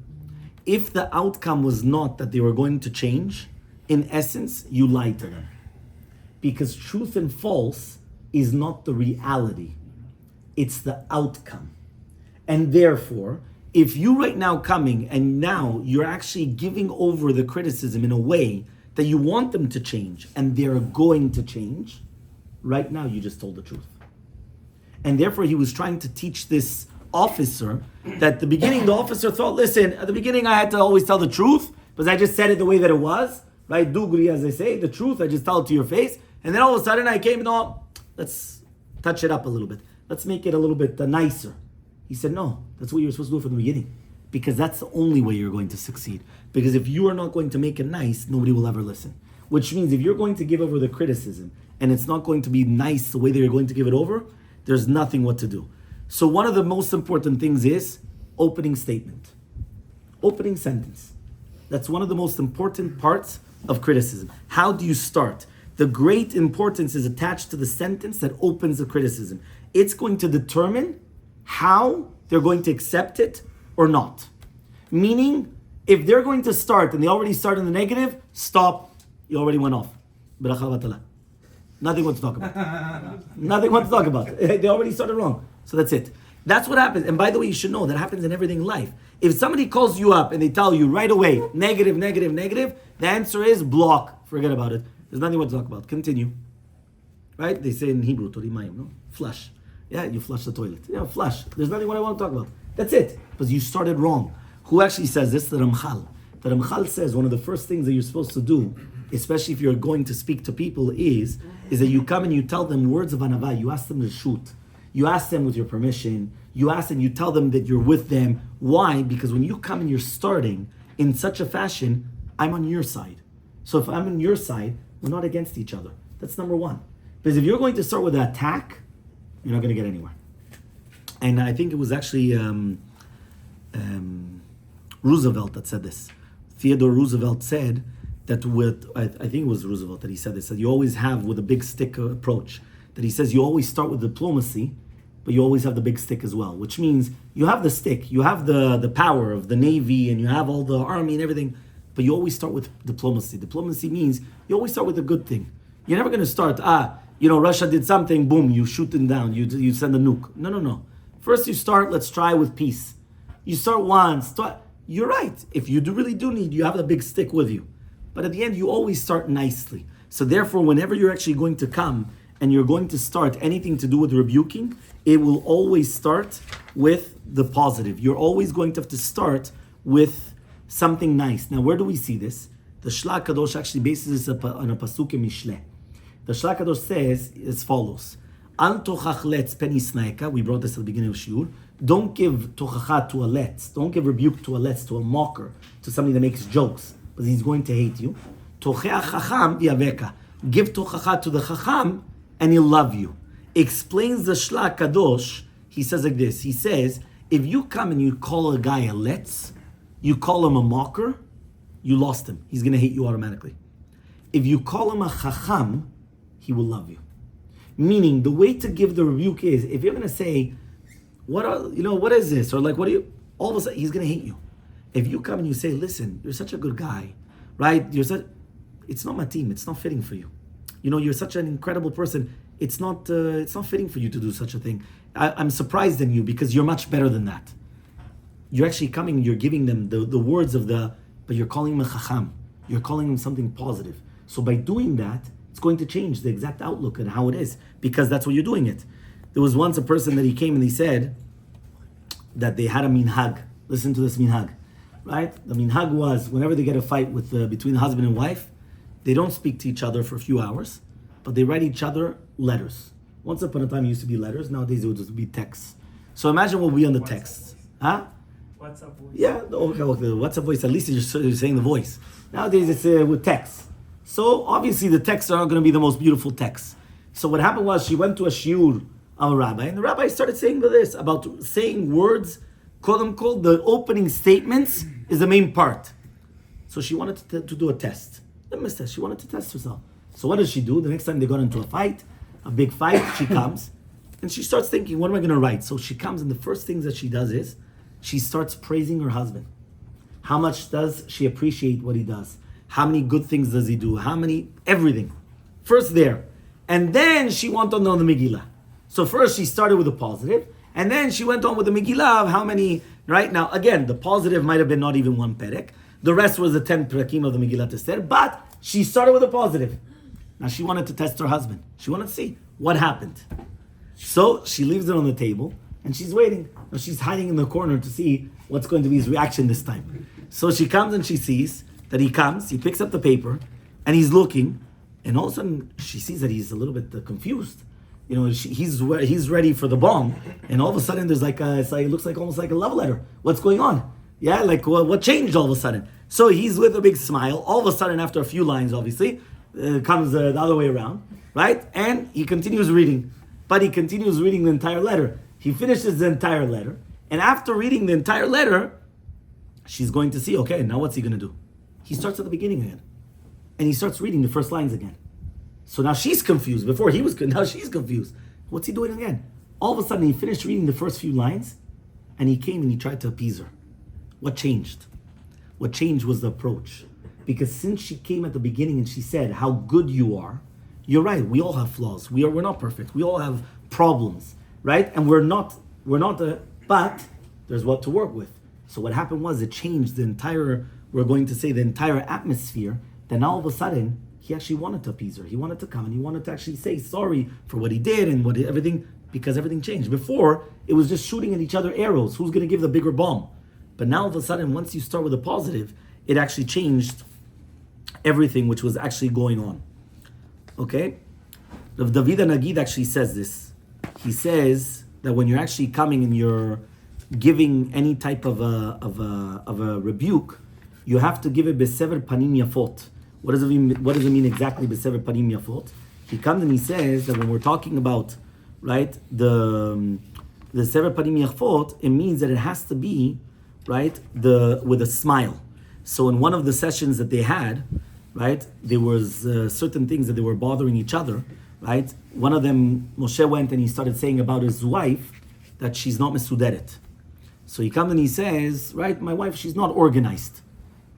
if the outcome was not that they were going to change, in essence, you lied to them. Because truth and false is not the reality. It's the outcome. And therefore, if you right now coming and now you're actually giving over the criticism in a way that you want them to change and they're going to change, right now you just told the truth. And therefore he was trying to teach this officer that at the beginning the officer thought, listen, at the beginning I had to always tell the truth because I just said it the way that it was, right? Dugri, as they say, the truth, I just tell it to your face. And then all of a sudden I came and let's touch it up a little bit. Let's make it a little bit nicer. He said, no, that's what you're supposed to do from the beginning. Because that's the only way you're going to succeed. Because if you are not going to make it nice, nobody will ever listen. Which means if you're going to give over the criticism and it's not going to be nice the way that you're going to give it over, there's nothing what to do. So one of the most important things is opening statement. Opening sentence. That's one of the most important parts of criticism. How do you start? The great importance is attached to the sentence that opens the criticism. It's going to determine how they're going to accept it or not. Meaning, if they're going to start and they already start in the negative, stop. You already went off. Nothing what to talk about. Nothing what to talk about. They already started wrong. So that's it. That's what happens. And by the way, you should know that happens in everything in life. If somebody calls you up and they tell you right away, negative, negative, negative, the answer is block. Forget about it. There's nothing what to talk about. Continue. Right? They say in Hebrew, no? Flush. Yeah, you flush the toilet. Yeah, flush. There's nothing what I want to talk about. That's it. Because you started wrong. Who actually says this? The Ramchal. The Ramchal says one of the first things that you're supposed to do, especially if you're going to speak to people, is that you come and you tell them words of anava. You ask them to shoot. You ask them with your permission. You ask them, you tell them that you're with them. Why? Because when you come and you're starting in such a fashion, I'm on your side. So if I'm on your side, we're not against each other. That's number one. Because if you're going to start with an attack, you're not going to get anywhere. And I think it was actually Roosevelt that said this. Theodore Roosevelt said that I think it was Roosevelt that he said this, that you always have with a big stick approach. That he says you always start with diplomacy, but you always have the big stick as well. Which means you have the stick, you have the power of the Navy, and you have all the army and everything, but you always start with diplomacy. Diplomacy means you always start with a good thing. You're never going to start, Russia did something, boom, you shoot them down, you send a nuke. No. First you start, let's try with peace. You start once, you're right. If you really do need, you have the big stick with you. But at the end, you always start nicely. So therefore, whenever you're actually going to come and you're going to start anything to do with rebuking, it will always start with the positive. You're always going to have to start with something nice. Now, where do we see this? The Shla Kadosh actually bases this on a pasuk in Mishle. The Shla Kadosh says as follows: Al tochach letz pen yisnaika. We brought this at the beginning of Shiur. Don't give tochacha to a letz. Don't give rebuke to a letz, to a mocker, to somebody that makes jokes, because he's going to hate you. Tochea chacham yaveka. Give tochacha to the chacham, and he'll love you. Explains the Shla Kadosh. He says like this. He says, if you come and you call a guy a letz, you call him a mocker, you lost him. He's going to hate you automatically. If you call him a chacham, he will love you. Meaning, the way to give the rebuke is, if you're going to say, what is this? Or what do you, all of a sudden, he's going to hate you. If you come and you say, listen, you're such a good guy, right? It's not my team. It's not fitting for you. You're such an incredible person. It's not fitting for you to do such a thing. I'm surprised in you because you're much better than that. You're actually coming, you're giving them the words but you're calling him a chacham. You're calling him something positive. So by doing that, it's going to change the exact outlook and how it is, because that's what you're doing it. There was once a person that he came and he said that they had a minhag. Listen to this minhag, right? The minhag was whenever they get a fight between the husband and wife, they don't speak to each other for a few hours, but they write each other letters. Once upon a time it used to be letters, nowadays it would just be texts. So imagine what we on the texts. Huh? WhatsApp voice. Yeah, the WhatsApp voice, at least you're saying the voice. Nowadays it's with text. So obviously the texts are not going to be the most beautiful texts. So what happened was she went to a shiur of a rabbi, and the rabbi started saying this about saying words, quote unquote, the opening statements is the main part. So she wanted to do a test. She wanted to test herself. So what does she do? The next time they got into a big fight, she comes and she starts thinking, what am I going to write? So she comes, and the first things that she does is she starts praising her husband. How much does she appreciate what he does? How many good things does he do? Everything. First there. And then she went on the Megillah. So first she started with the positive, and then she went on with the Megillah of how many, right? Now again, the positive might have been not even one perek. The rest was the 10 perakim of the Megillah Esther, but she started with the positive. Now she wanted to test her husband. She wanted to see what happened. So she leaves it on the table, and she's waiting. Now she's hiding in the corner to see what's going to be his reaction this time. So she comes and she sees that he comes, he picks up the paper, and he's looking, and all of a sudden she sees that he's a little bit confused. You know, he's ready for the bomb, and all of a sudden there's it looks like almost like a love letter. What's going on? Yeah, like what changed all of a sudden? So he's with a big smile. All of a sudden, after a few lines, obviously, comes the other way around, right? And he continues reading, but he continues reading the entire letter. He finishes the entire letter, and after reading the entire letter, she's going to see, okay, now what's he going to do? He starts at the beginning again, and he starts reading the first lines again. So now she's confused. Before he was, now she's confused. What's he doing again? All of a sudden, he finished reading the first few lines, and he came and he tried to appease her. What changed? What changed was the approach. Because since she came at the beginning and she said how good you are, you're right, we all have flaws. We're not perfect. We all have problems, right? And but there's what to work with. So what happened was it changed the entire atmosphere. Then all of a sudden, he actually wanted to appease her. He wanted to come and he wanted to actually say sorry for what he did and because everything changed. Before, it was just shooting at each other arrows. Who's going to give the bigger bomb? But now all of a sudden, once you start with a positive, it actually changed everything which was actually going on. Okay? Rav David Nagid actually says this. He says that when you're actually coming and you're giving any type of a rebuke, you have to give it besever panim yafot. What does it mean exactly besever panim yafot? He comes and he says that when we're talking about, right, the sever panim yafot, it means that it has to be, right, with a smile. So in one of the sessions that they had, right, there was certain things that they were bothering each other, right? One of them, Moshe went and he started saying about his wife that she's not mesuderet. So he comes and he says, right, my wife, she's not organized.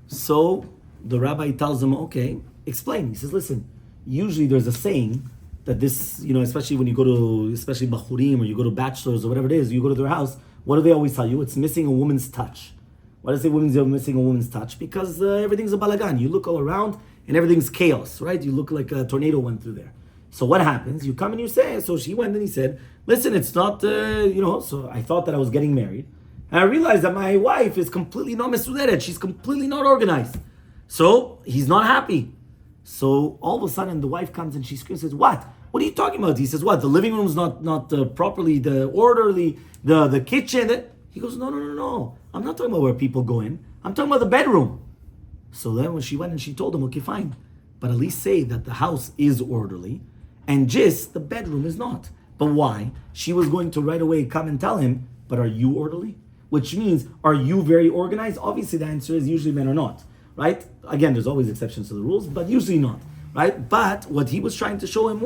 So the rabbi tells him, okay, explain. He says, listen, usually there's a saying that this, especially when you go to, especially bachurim, or you go to bachelors or whatever it is, you go to their house, what do they always tell you? It's missing a woman's touch. Why do they say women's are missing a woman's touch? Because everything's a balagan. You look all around and everything's chaos, right? You look like a tornado went through there. So what happens? You come and you say, so she went and he said, listen, it's not, so I thought that I was getting married. And I realized that my wife is completely not mesuderet. She's completely not organized. So he's not happy. So all of a sudden the wife comes and she screams, says, what? What are you talking about? He says, what? The living room's not properly, the orderly, the kitchen. He goes, no. I'm not talking about where people go in. I'm talking about the bedroom. So then when she went and she told him, okay, fine. But at least say that the house is orderly and just the bedroom is not. But why? She was going to right away come and tell him, but are you orderly? Which means, are you very organized? Obviously the answer is usually men are not, right? Again, there's always exceptions to the rules, but usually not, right? But what he was trying to show him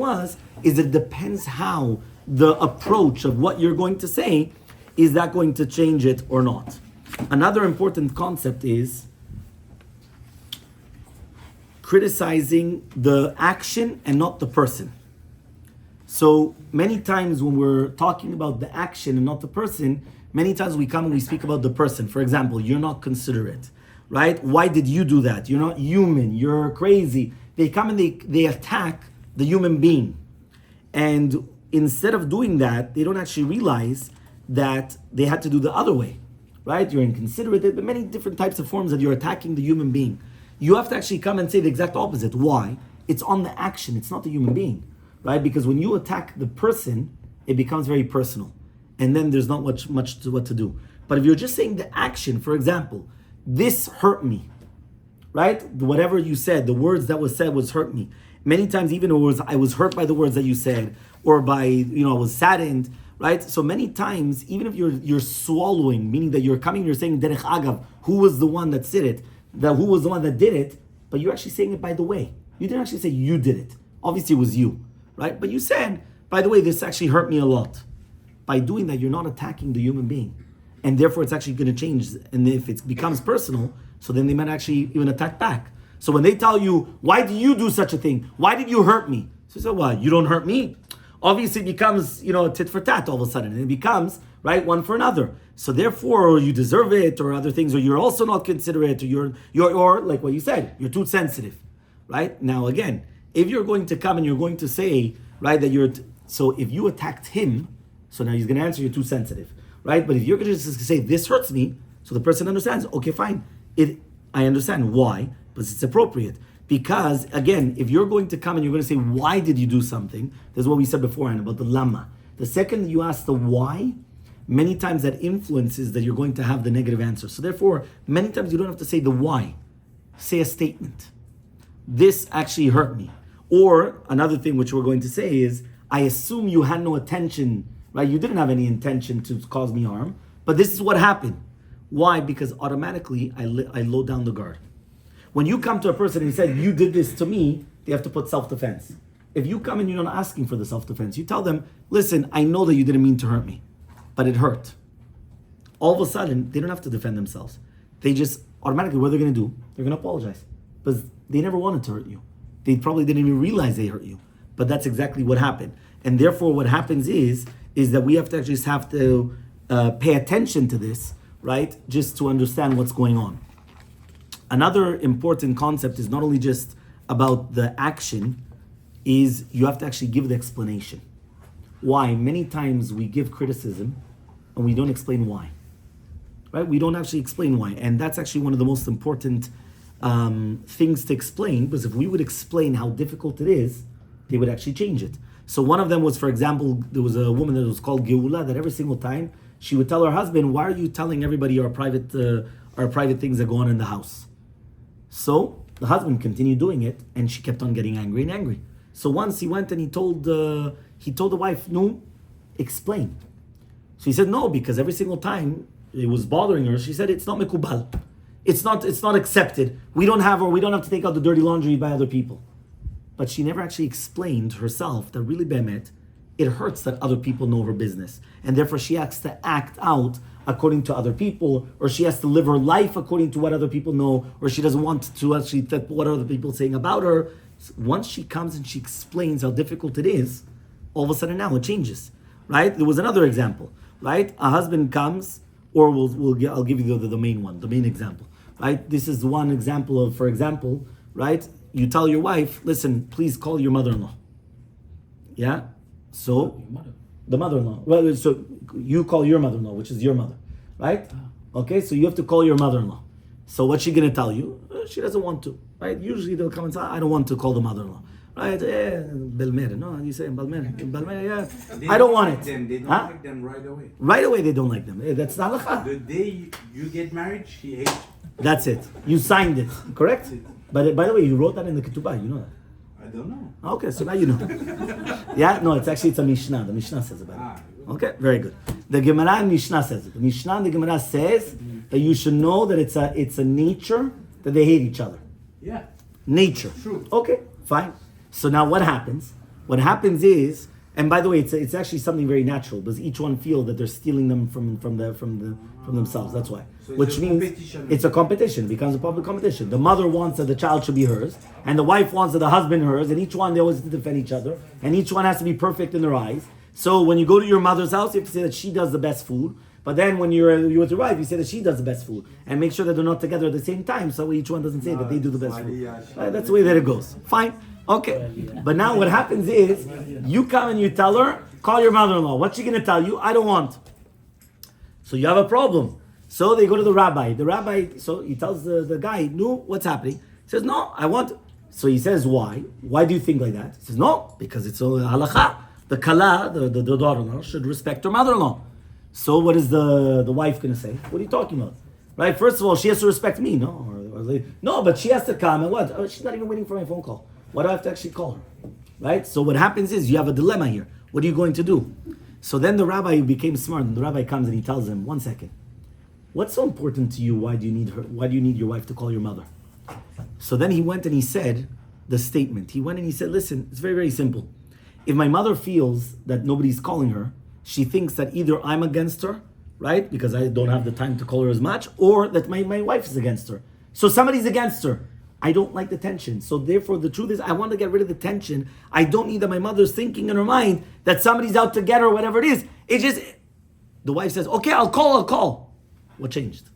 is it depends how the approach of what you're going to say, is that going to change it or not? Another important concept is criticizing the action and not the person. So many times when we're talking about the action and not the person, many times we come and we speak about the person. For example, you're not considerate, right? Why did you do that? You're not human, you're crazy. They come and they attack the human being. And instead of doing that, they don't actually realize that they had to do the other way, right? You're inconsiderate. There are many different types of forms that you're attacking the human being. You have to actually come and say the exact opposite. Why? It's on the action, it's not the human being, right? Because when you attack the person, it becomes very personal. And then there's not much what to do. But if you're just saying the action, for example, this hurt me, right? Whatever you said, the words that was said was hurt me. Many times, even I was hurt by the words that you said, or by, I was saddened, right? So many times, even if you're swallowing, meaning that you're coming, you're saying derech agav, who was the one that said it, who was the one that did it, but you're actually saying it by the way. You didn't actually say you did it. Obviously, it was you, right? But you said, by the way, this actually hurt me a lot. By doing that, you're not attacking the human being, and therefore it's actually going to change. And if it becomes personal, so then they might actually even attack back. So when they tell you, why do you do such a thing? Why did you hurt me? So you say, well, you don't hurt me. Obviously it becomes, tit for tat all of a sudden. And it becomes, right, one for another. So therefore, you deserve it, or other things, or you're also not considerate, or or like what you said, you're too sensitive, right? Now again, if you're going to come and you're going to say, right, that so if you attacked him, so now he's going to answer, you're too sensitive, right? But if you're going to just say, this hurts me, so the person understands, okay, fine. I understand why, but it's appropriate. Because, again, if you're going to come and you're going to say, why did you do something? This is what we said beforehand about the lama. The second you ask the why, many times that influences that you're going to have the negative answer. So therefore, many times you don't have to say the why. Say a statement. This actually hurt me. Or another thing which we're going to say is, I assume you had no intention, right? You didn't have any intention to cause me harm, but this is what happened. Why? Because automatically I low down the guard. When you come to a person and you say, you did this to me, they have to put self-defense. If you come and you're not asking for the self-defense, you tell them, listen, I know that you didn't mean to hurt me, but it hurt. All of a sudden, they don't have to defend themselves. They just automatically, what they're going to do? They're going to apologize. Because they never wanted to hurt you. They probably didn't even realize they hurt you. But that's exactly what happened. And therefore, what happens is that we have to actually just have to pay attention to this, right? Just to understand what's going on. Another important concept is not only just about the action, is you have to actually give the explanation. Why? Many times we give criticism and we don't explain why. Right? We don't actually explain why. And that's actually one of the most important things to explain, because if we would explain how difficult it is, they would actually change it. So one of them was, for example, there was a woman that was called Geula, that every single time she would tell her husband, why are you telling everybody our private things that go on in the house? So the husband continued doing it, and she kept on getting angry and angry. So once he went and he told the wife, no, explain. So he said no, because every single time it was bothering her. She said it's not mekubal, it's not accepted. We don't have to take out the dirty laundry by other people. But she never actually explained herself that really bemet, it hurts that other people know her business, and therefore she has to act out according to other people, or she has to live her life according to what other people know, or she doesn't want to actually think what other people are saying about her. So once she comes and she explains how difficult it is, all of a sudden now it changes, right? There was another example, right? A husband comes, or I'll give you the main one, the main example, right? This is one example of, for example, right? You tell your wife, listen, please call your mother-in-law. Yeah? So, the mother-in-law. Well, so you call your mother-in-law, which is your mother, right? Okay, so you have to call your mother-in-law. So what's she going to tell you? She doesn't want to, right? Usually they'll come and say, I don't want to call the mother-in-law. Right? Belmer. No, you say Belmer. Belmer, yeah. I don't want it. They don't like them right away. Right away they don't like them. That's the halakha. The day you get married, she hates you. That's it. You signed it, correct? But by the way, you wrote that in the ketubah, you know that. I don't know. Okay, so now you know. Yeah, no, it's a Mishnah. The Mishnah says about it. Okay, very good. The Gemara and Mishnah says it. The Mishnah and the Gemara says that you should know that it's a nature that they hate each other. Yeah. Nature. True. Okay, fine. So now what happens? What happens is, and by the way, it's actually something very natural, because each one feel that they're stealing them from themselves. That's why. So which means it's a competition. It becomes a public competition. The mother wants that the child should be hers, and the wife wants that the husband hers, and each one, they always defend each other, and each one has to be perfect in their eyes. So when you go to your mother's house, you have to say that she does the best food. But then when you're with your wife, you say that she does the best food, and make sure that they're not together at the same time, so each one doesn't say that they do the best food. Right, that's the way that it goes. Fine. Okay. But now what happens is, you come and you tell her, call your mother-in-law. What's she going to tell you? I don't want. So you have a problem. So they go to the rabbi. The rabbi, so he tells the guy, no, what's happening? He says, no, I want. So he says, why? Why do you think like that? He says, no, because it's a halakha. The kala, the daughter-in-law, should respect her mother-in-law. So what is the wife going to say? What are you talking about? Right? First of all, she has to respect me, no? Or was like, no, but she has to come, and what? Oh, she's not even waiting for my phone call. Why do I have to actually call her? Right? So what happens is you have a dilemma here. What are you going to do? So then the rabbi became smart, and the rabbi comes and he tells him, 1 second. What's so important to you? Why do you need her? Why do you need your wife to call your mother? So then he went and he said the statement. He went and he said, listen, it's very, very simple. If my mother feels that nobody's calling her, she thinks that either I'm against her, right? Because I don't have the time to call her as much, or that my wife is against her. So somebody's against her. I don't like the tension. So therefore, the truth is, I want to get rid of the tension. I don't need that my mother's thinking in her mind that somebody's out to get her, whatever it is. It just, the wife says, okay, I'll call. What changed?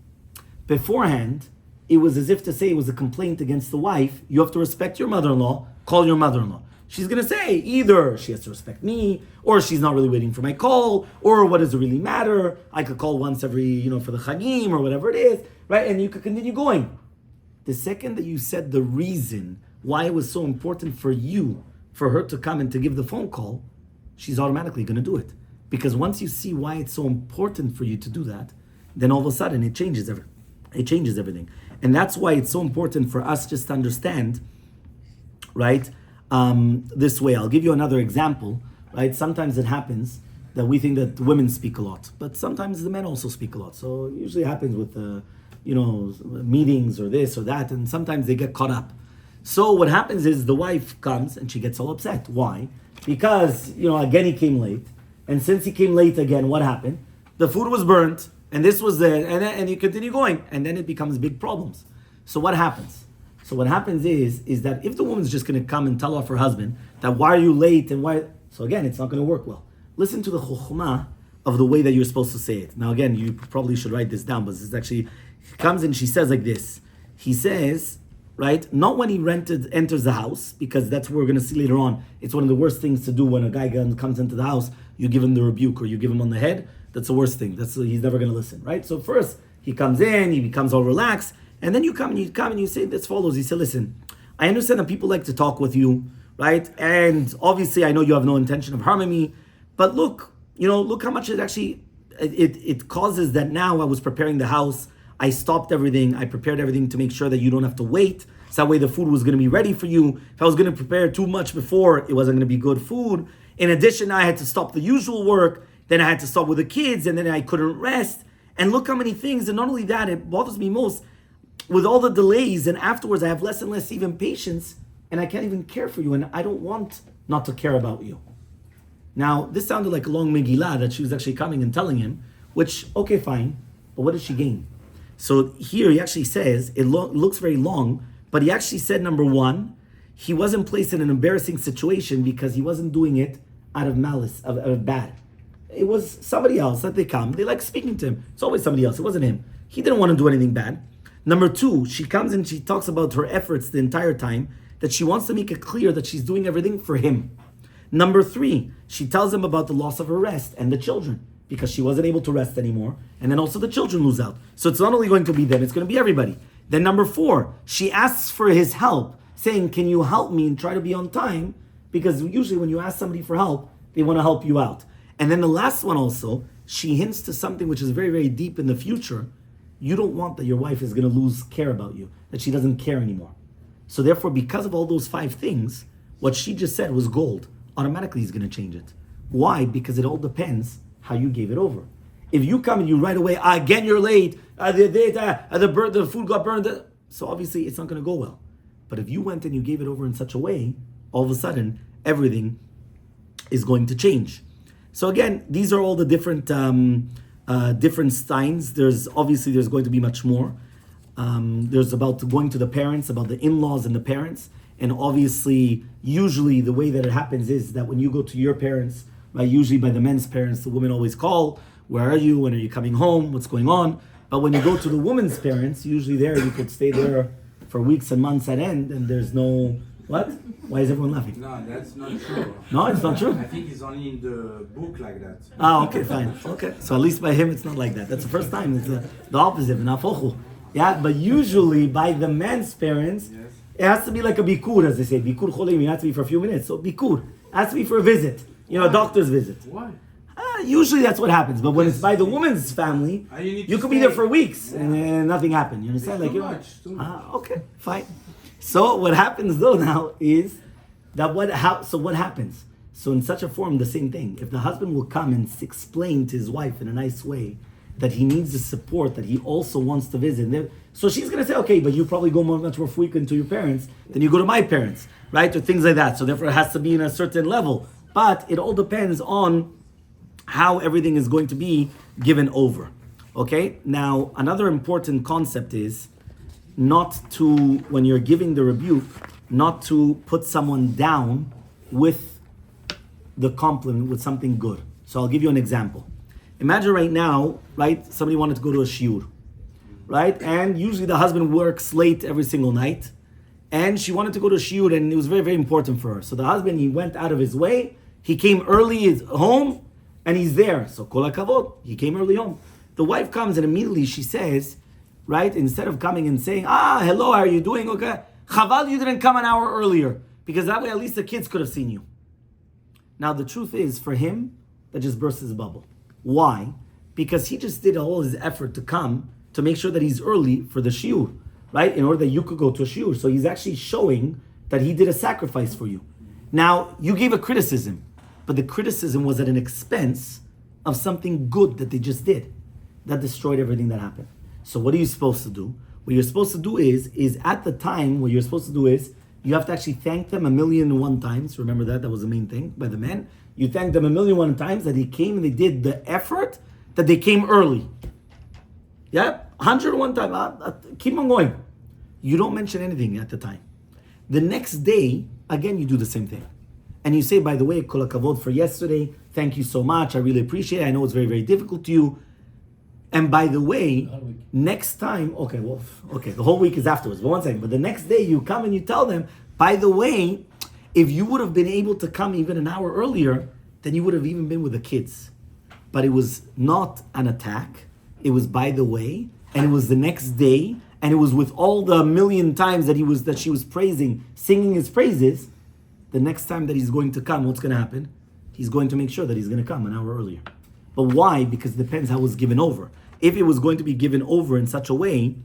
Beforehand, it was as if to say it was a complaint against the wife. You have to respect your mother-in-law, call your mother-in-law. She's going to say either she has to respect me, or she's not really waiting for my call, or what does it really matter? I could call once every, for the Chagim, or whatever it is, right? And you could continue going. The second that you said the reason why it was so important for you, for her to come and to give the phone call, she's automatically going to do it. Because once you see why it's so important for you to do that, then all of a sudden it changes everything. And that's why it's so important for us just to understand, right, this way. I'll give you another example, right? Sometimes it happens that we think that women speak a lot, but sometimes the men also speak a lot. So it usually happens with, meetings or this or that, and sometimes they get caught up. So what happens is the wife comes and she gets all upset. Why? Because, again he came late, and since he came late again, what happened? The food was burnt, and this was there, and you continue going, and then it becomes big problems. So what happens? So what happens is that if the woman's just going to come and tell off her husband that why are you late and why, so again, it's not going to work well. Listen to the chokhmah of the way that you're supposed to say it. Now again, you probably should write this down, but this is actually, she comes and she says like this. He says, right, not when he enters the house, because that's what we're going to see later on. It's one of the worst things to do when a guy comes into the house. You give him the rebuke or you give him on the head. That's the worst thing. He's never going to listen, right? So first, he comes in, he becomes all relaxed, and then you come and you say this follows. He said, listen, I understand that people like to talk with you, right? And obviously, I know you have no intention of harming me, but look how much it actually, it causes that now I was preparing the house, I stopped everything, I prepared everything to make sure that you don't have to wait, so that way the food was going to be ready for you. If I was going to prepare too much before, it wasn't going to be good food. In addition, I had to stop the usual work, then I had to stop with the kids, and then I couldn't rest. And look how many things, and not only that, it bothers me most, with all the delays, and afterwards I have less and less even patience, and I can't even care for you, and I don't want not to care about you. Now, this sounded like a long Megillah that she was actually coming and telling him, which, okay, fine, but what did she gain? So here he actually says, it looks very long, but he actually said, number one, he wasn't placed in an embarrassing situation because he wasn't doing it out of malice, of bad. It was somebody else that they like speaking to him. It's always somebody else. It wasn't him. He didn't want to do anything bad. Number two, she comes and she talks about her efforts the entire time, that she wants to make it clear that she's doing everything for him. Number three, she tells him about the loss of her rest and the children, because she wasn't able to rest anymore. And then also the children lose out. So it's not only going to be them, it's going to be everybody. Then number four, she asks for his help, saying, can you help me and try to be on time? Because usually when you ask somebody for help, they want to help you out. And then the last one also, she hints to something which is very, very deep in the future. You don't want that your wife is going to lose care about you, that she doesn't care anymore. So therefore, because of all those 5 things, what she just said was gold. Automatically, he's going to change it. Why? Because it all depends how you gave it over. If you come and you right away, again you're late, the food got burned, so obviously it's not going to go well. But if you went and you gave it over in such a way, all of a sudden, everything is going to change. So again, these are all the different signs. There's going to be much more. There's about going to the parents, about the in-laws and the parents. And obviously, usually the way that it happens is that when you go to your parents, right, usually by the men's parents, the women always call, where are you? When are you coming home? What's going on? But when you go to the woman's parents, usually there you could stay there for weeks and months at end, and there's no, what? Why is everyone laughing? No, that's not true. No, it's not true. I think it's only in the book like that. Okay, fine. Okay, so at least by him it's not like that. That's the first time. It's the opposite. Nafochu. Yeah, but usually by the man's parents, yes, it has to be like a bikur, as they say. Bikur cholim, it has to be for a few minutes. So bikur, it has to be for a visit. A doctor's visit. Why? Usually that's what happens. But when it's by the woman's family, And you need you to could be there stay. for weeks Yeah. and nothing happened. You It's understand? too much, too much. Okay, fine. So what happens though now is that what happens? So in such a form, the same thing. If the husband will come and explain to his wife in a nice way that he needs the support, that he also wants to visit. So she's going to say, okay, but you probably go much more frequent to your parents than you go to my parents, right? Or things like that. So therefore it has to be in a certain level. But it all depends on how everything is going to be given over. Okay? Now, another important concept is not to, when you're giving the rebuke, not to put someone down with the compliment, with something good. So I'll give you an example. Imagine right now, right, somebody wanted to go to a shiur, right? And usually the husband works late every single night. And she wanted to go to shiur, and it was very, very important for her. So the husband, he went out of his way. He came early, he's home, and he's there. So kol hakavod, he came early home. The wife comes and immediately she says, right, instead of coming and saying, hello, how are you doing? Okay, chaval, you didn't come an hour earlier, because that way at least the kids could have seen you. Now the truth is, for him, that just bursts his bubble. Why? Because he just did all his effort to come to make sure that he's early for the shiur, right? In order that you could go to a shiur. So he's actually showing that he did a sacrifice for you. Now, you gave a criticism, but the criticism was at an expense of something good that they just did. That destroyed everything that happened. So what are you supposed to do? What you're supposed to do is at the time, what you're supposed to do is, you have to actually thank them 1,000,001 times. Remember that was the main thing by the men. You thank them 1,000,001 times that they came and they did the effort, that they came early. Yeah, 101 times. Keep on going. You don't mention anything at the time. The next day, again, you do the same thing. And you say, by the way, kol hakavod for yesterday. Thank you so much. I really appreciate it. I know it's very, very difficult to you. And by the way, next time, the whole week is afterwards. But one second. But the next day you come and you tell them, by the way, if you would have been able to come even an hour earlier, then you would have even been with the kids. But it was not an attack. It was by the way, and it was the next day, and it was with all the 1,000,000 times that she was praising, singing his praises. The next time that he's going to come, what's going to happen? He's going to make sure that he's going to come an hour earlier. But why? Because it depends how it was given over. If it was going to be given over in such a way,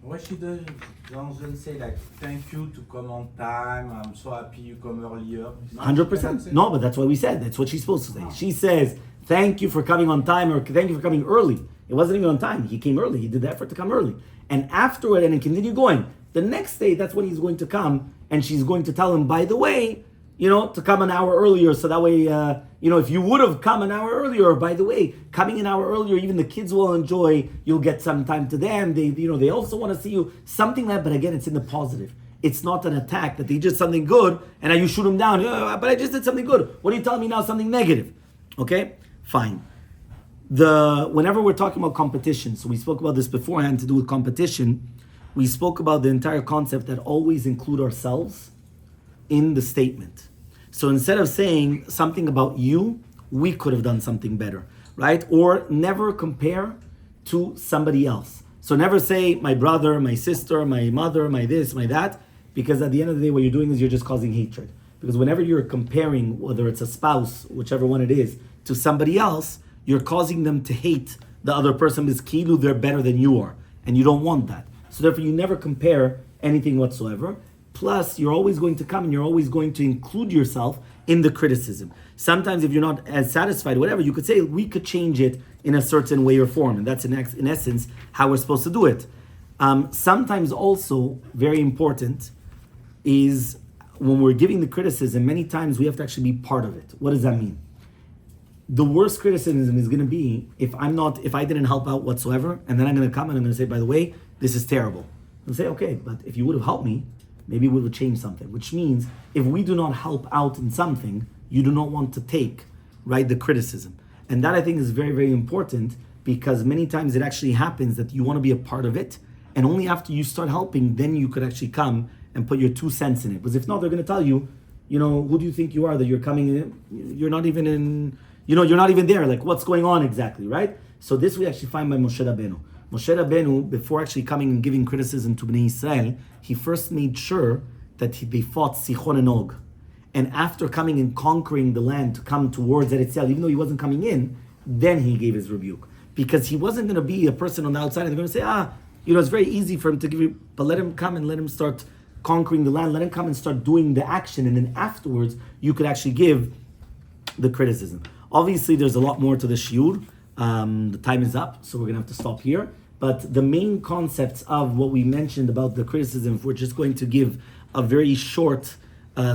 Why she doesn't say like, thank you to come on time, I'm so happy you come earlier. 100%. No, but that's what we said. That's what she's supposed to say. She says, thank you for coming on time, or thank you for coming early. It wasn't even on time. He came early. He did the effort to come early. And afterward, and continue going. The next day, that's when he's going to come, and she's going to tell him, by the way, to come an hour earlier, so that way, if you would have come an hour earlier, or by the way, coming an hour earlier, even the kids will enjoy, you'll get some time to them, they also want to see you, something like that, but again, it's in the positive. It's not an attack, that they did something good, and now you shoot them down, but I just did something good. What are you telling me now, something negative? Okay, fine. Whenever we're talking about competition, so we spoke about this beforehand to do with competition, we spoke about the entire concept that always include ourselves in the statement. So instead of saying something about you, we could have done something better, right? Or never compare to somebody else. So never say my brother, my sister, my mother, my this, my that, because at the end of the day, what you're doing is you're just causing hatred. Because whenever you're comparing, whether it's a spouse, whichever one it is, to somebody else, you're causing them to hate the other person because kilu, they're better than you are. And you don't want that. So therefore, you never compare anything whatsoever. Plus, you're always going to come and you're always going to include yourself in the criticism. Sometimes if you're not as satisfied, whatever, you could say, we could change it in a certain way or form. And that's in essence how we're supposed to do it. Sometimes also, very important, is when we're giving the criticism, many times we have to actually be part of it. What does that mean? The worst criticism is going to be if I didn't help out whatsoever, and then I'm going to come and I'm going to say, by the way, this is terrible. I'll say, okay, but if you would have helped me, maybe we would change something. Which means if we do not help out in something, you do not want to take, right, the criticism. And that I think is very, very important, because many times it actually happens that you want to be a part of it, and only after you start helping, then you could actually come and put your 2 cents in it. Because if not, they're going to tell you, who do you think you are that you're coming in? You're not even in, you're not even there. Like, what's going on exactly, right? So this we actually find by Moshe Rabbeinu. Moshe Rabbeinu, before actually coming and giving criticism to Bnei Israel, he first made sure that they fought Sichon and Og. And after coming and conquering the land to come towards Eretz Yisrael, even though he wasn't coming in, then he gave his rebuke. Because he wasn't going to be a person on the outside and they're going to say, it's very easy for him to give you, but let him come and let him start conquering the land, let him come and start doing the action, and then afterwards you could actually give the criticism. Obviously, there's a lot more to the shiur. The time is up, so we're going to have to stop here. But the main concepts of what we mentioned about the criticism, if we're just going to give a very short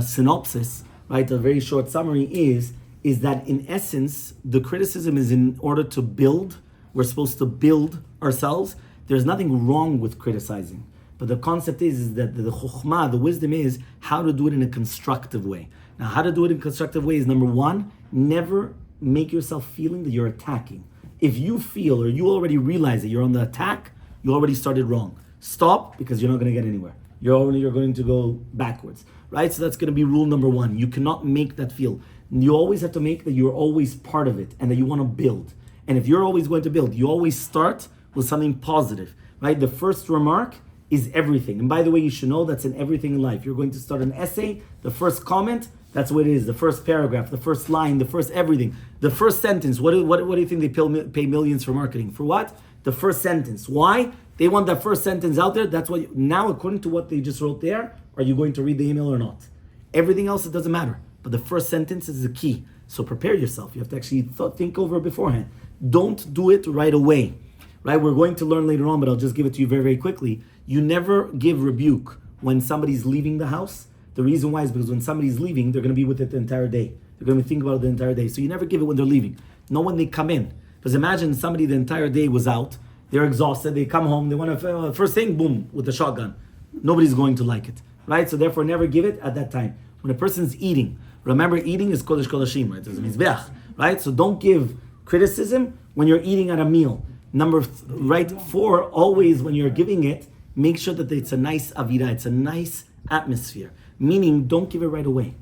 synopsis, right, a very short summary is that in essence, the criticism is in order to build. We're supposed to build ourselves. There's nothing wrong with criticizing. But the concept is that the chokhmah, the wisdom is how to do it in a constructive way. Now, how to do it in a constructive way is number one, never make yourself feeling that you're attacking. If you feel or you already realize that you're on the attack, you already started wrong. Stop, because you're not going to get anywhere. You're going to go backwards, right? So that's going to be rule number one. You cannot make that feel. You always have to make that you're always part of it and that you want to build. And if you're always going to build, you always start with something positive, right? The first remark is everything. And by the way, you should know that's in everything in life. You're going to start an essay, the first comment, that's what it is. The first paragraph, the first line, the first everything. The first sentence, what do you think they pay millions for marketing? For what? The first sentence. Why? They want that first sentence out there. That's what now, according to what they just wrote there, are you going to read the email or not? Everything else, it doesn't matter. But the first sentence is the key. So prepare yourself. You have to actually think over it beforehand. Don't do it right away. Right? We're going to learn later on, but I'll just give it to you very, very quickly. You never give rebuke when somebody's leaving the house. The reason why is because when somebody's leaving, they're going to be with it the entire day. They're going to think about it the entire day. So you never give it when they're leaving. Not when they come in. Because imagine somebody the entire day was out. They're exhausted. They come home. They want to, first thing, boom, with the shotgun. Nobody's going to like it. Right? So therefore, never give it at that time. When a person's eating, remember eating is kodesh kodashim, right? It's mizbeach, right? So don't give criticism when you're eating at a meal. Right? 4, always when you're giving it, make sure that it's a nice avira, it's a nice atmosphere. Meaning, don't give it right away.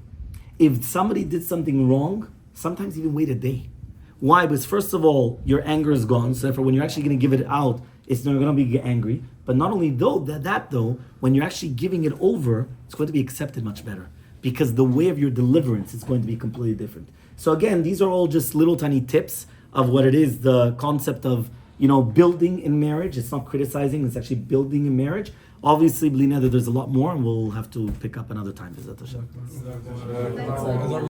If somebody did something wrong, sometimes even wait a day. Why? Because first of all, your anger is gone. So therefore, when you're actually going to give it out, it's not going to be angry. But not only that, when you're actually giving it over, it's going to be accepted much better. Because the way of your deliverance is going to be completely different. So again, these are all just little tiny tips of what it is, the concept of building in marriage. It's not criticizing, it's actually building in marriage. Obviously, B'li Neder, there's a lot more, and we'll have to pick up another time.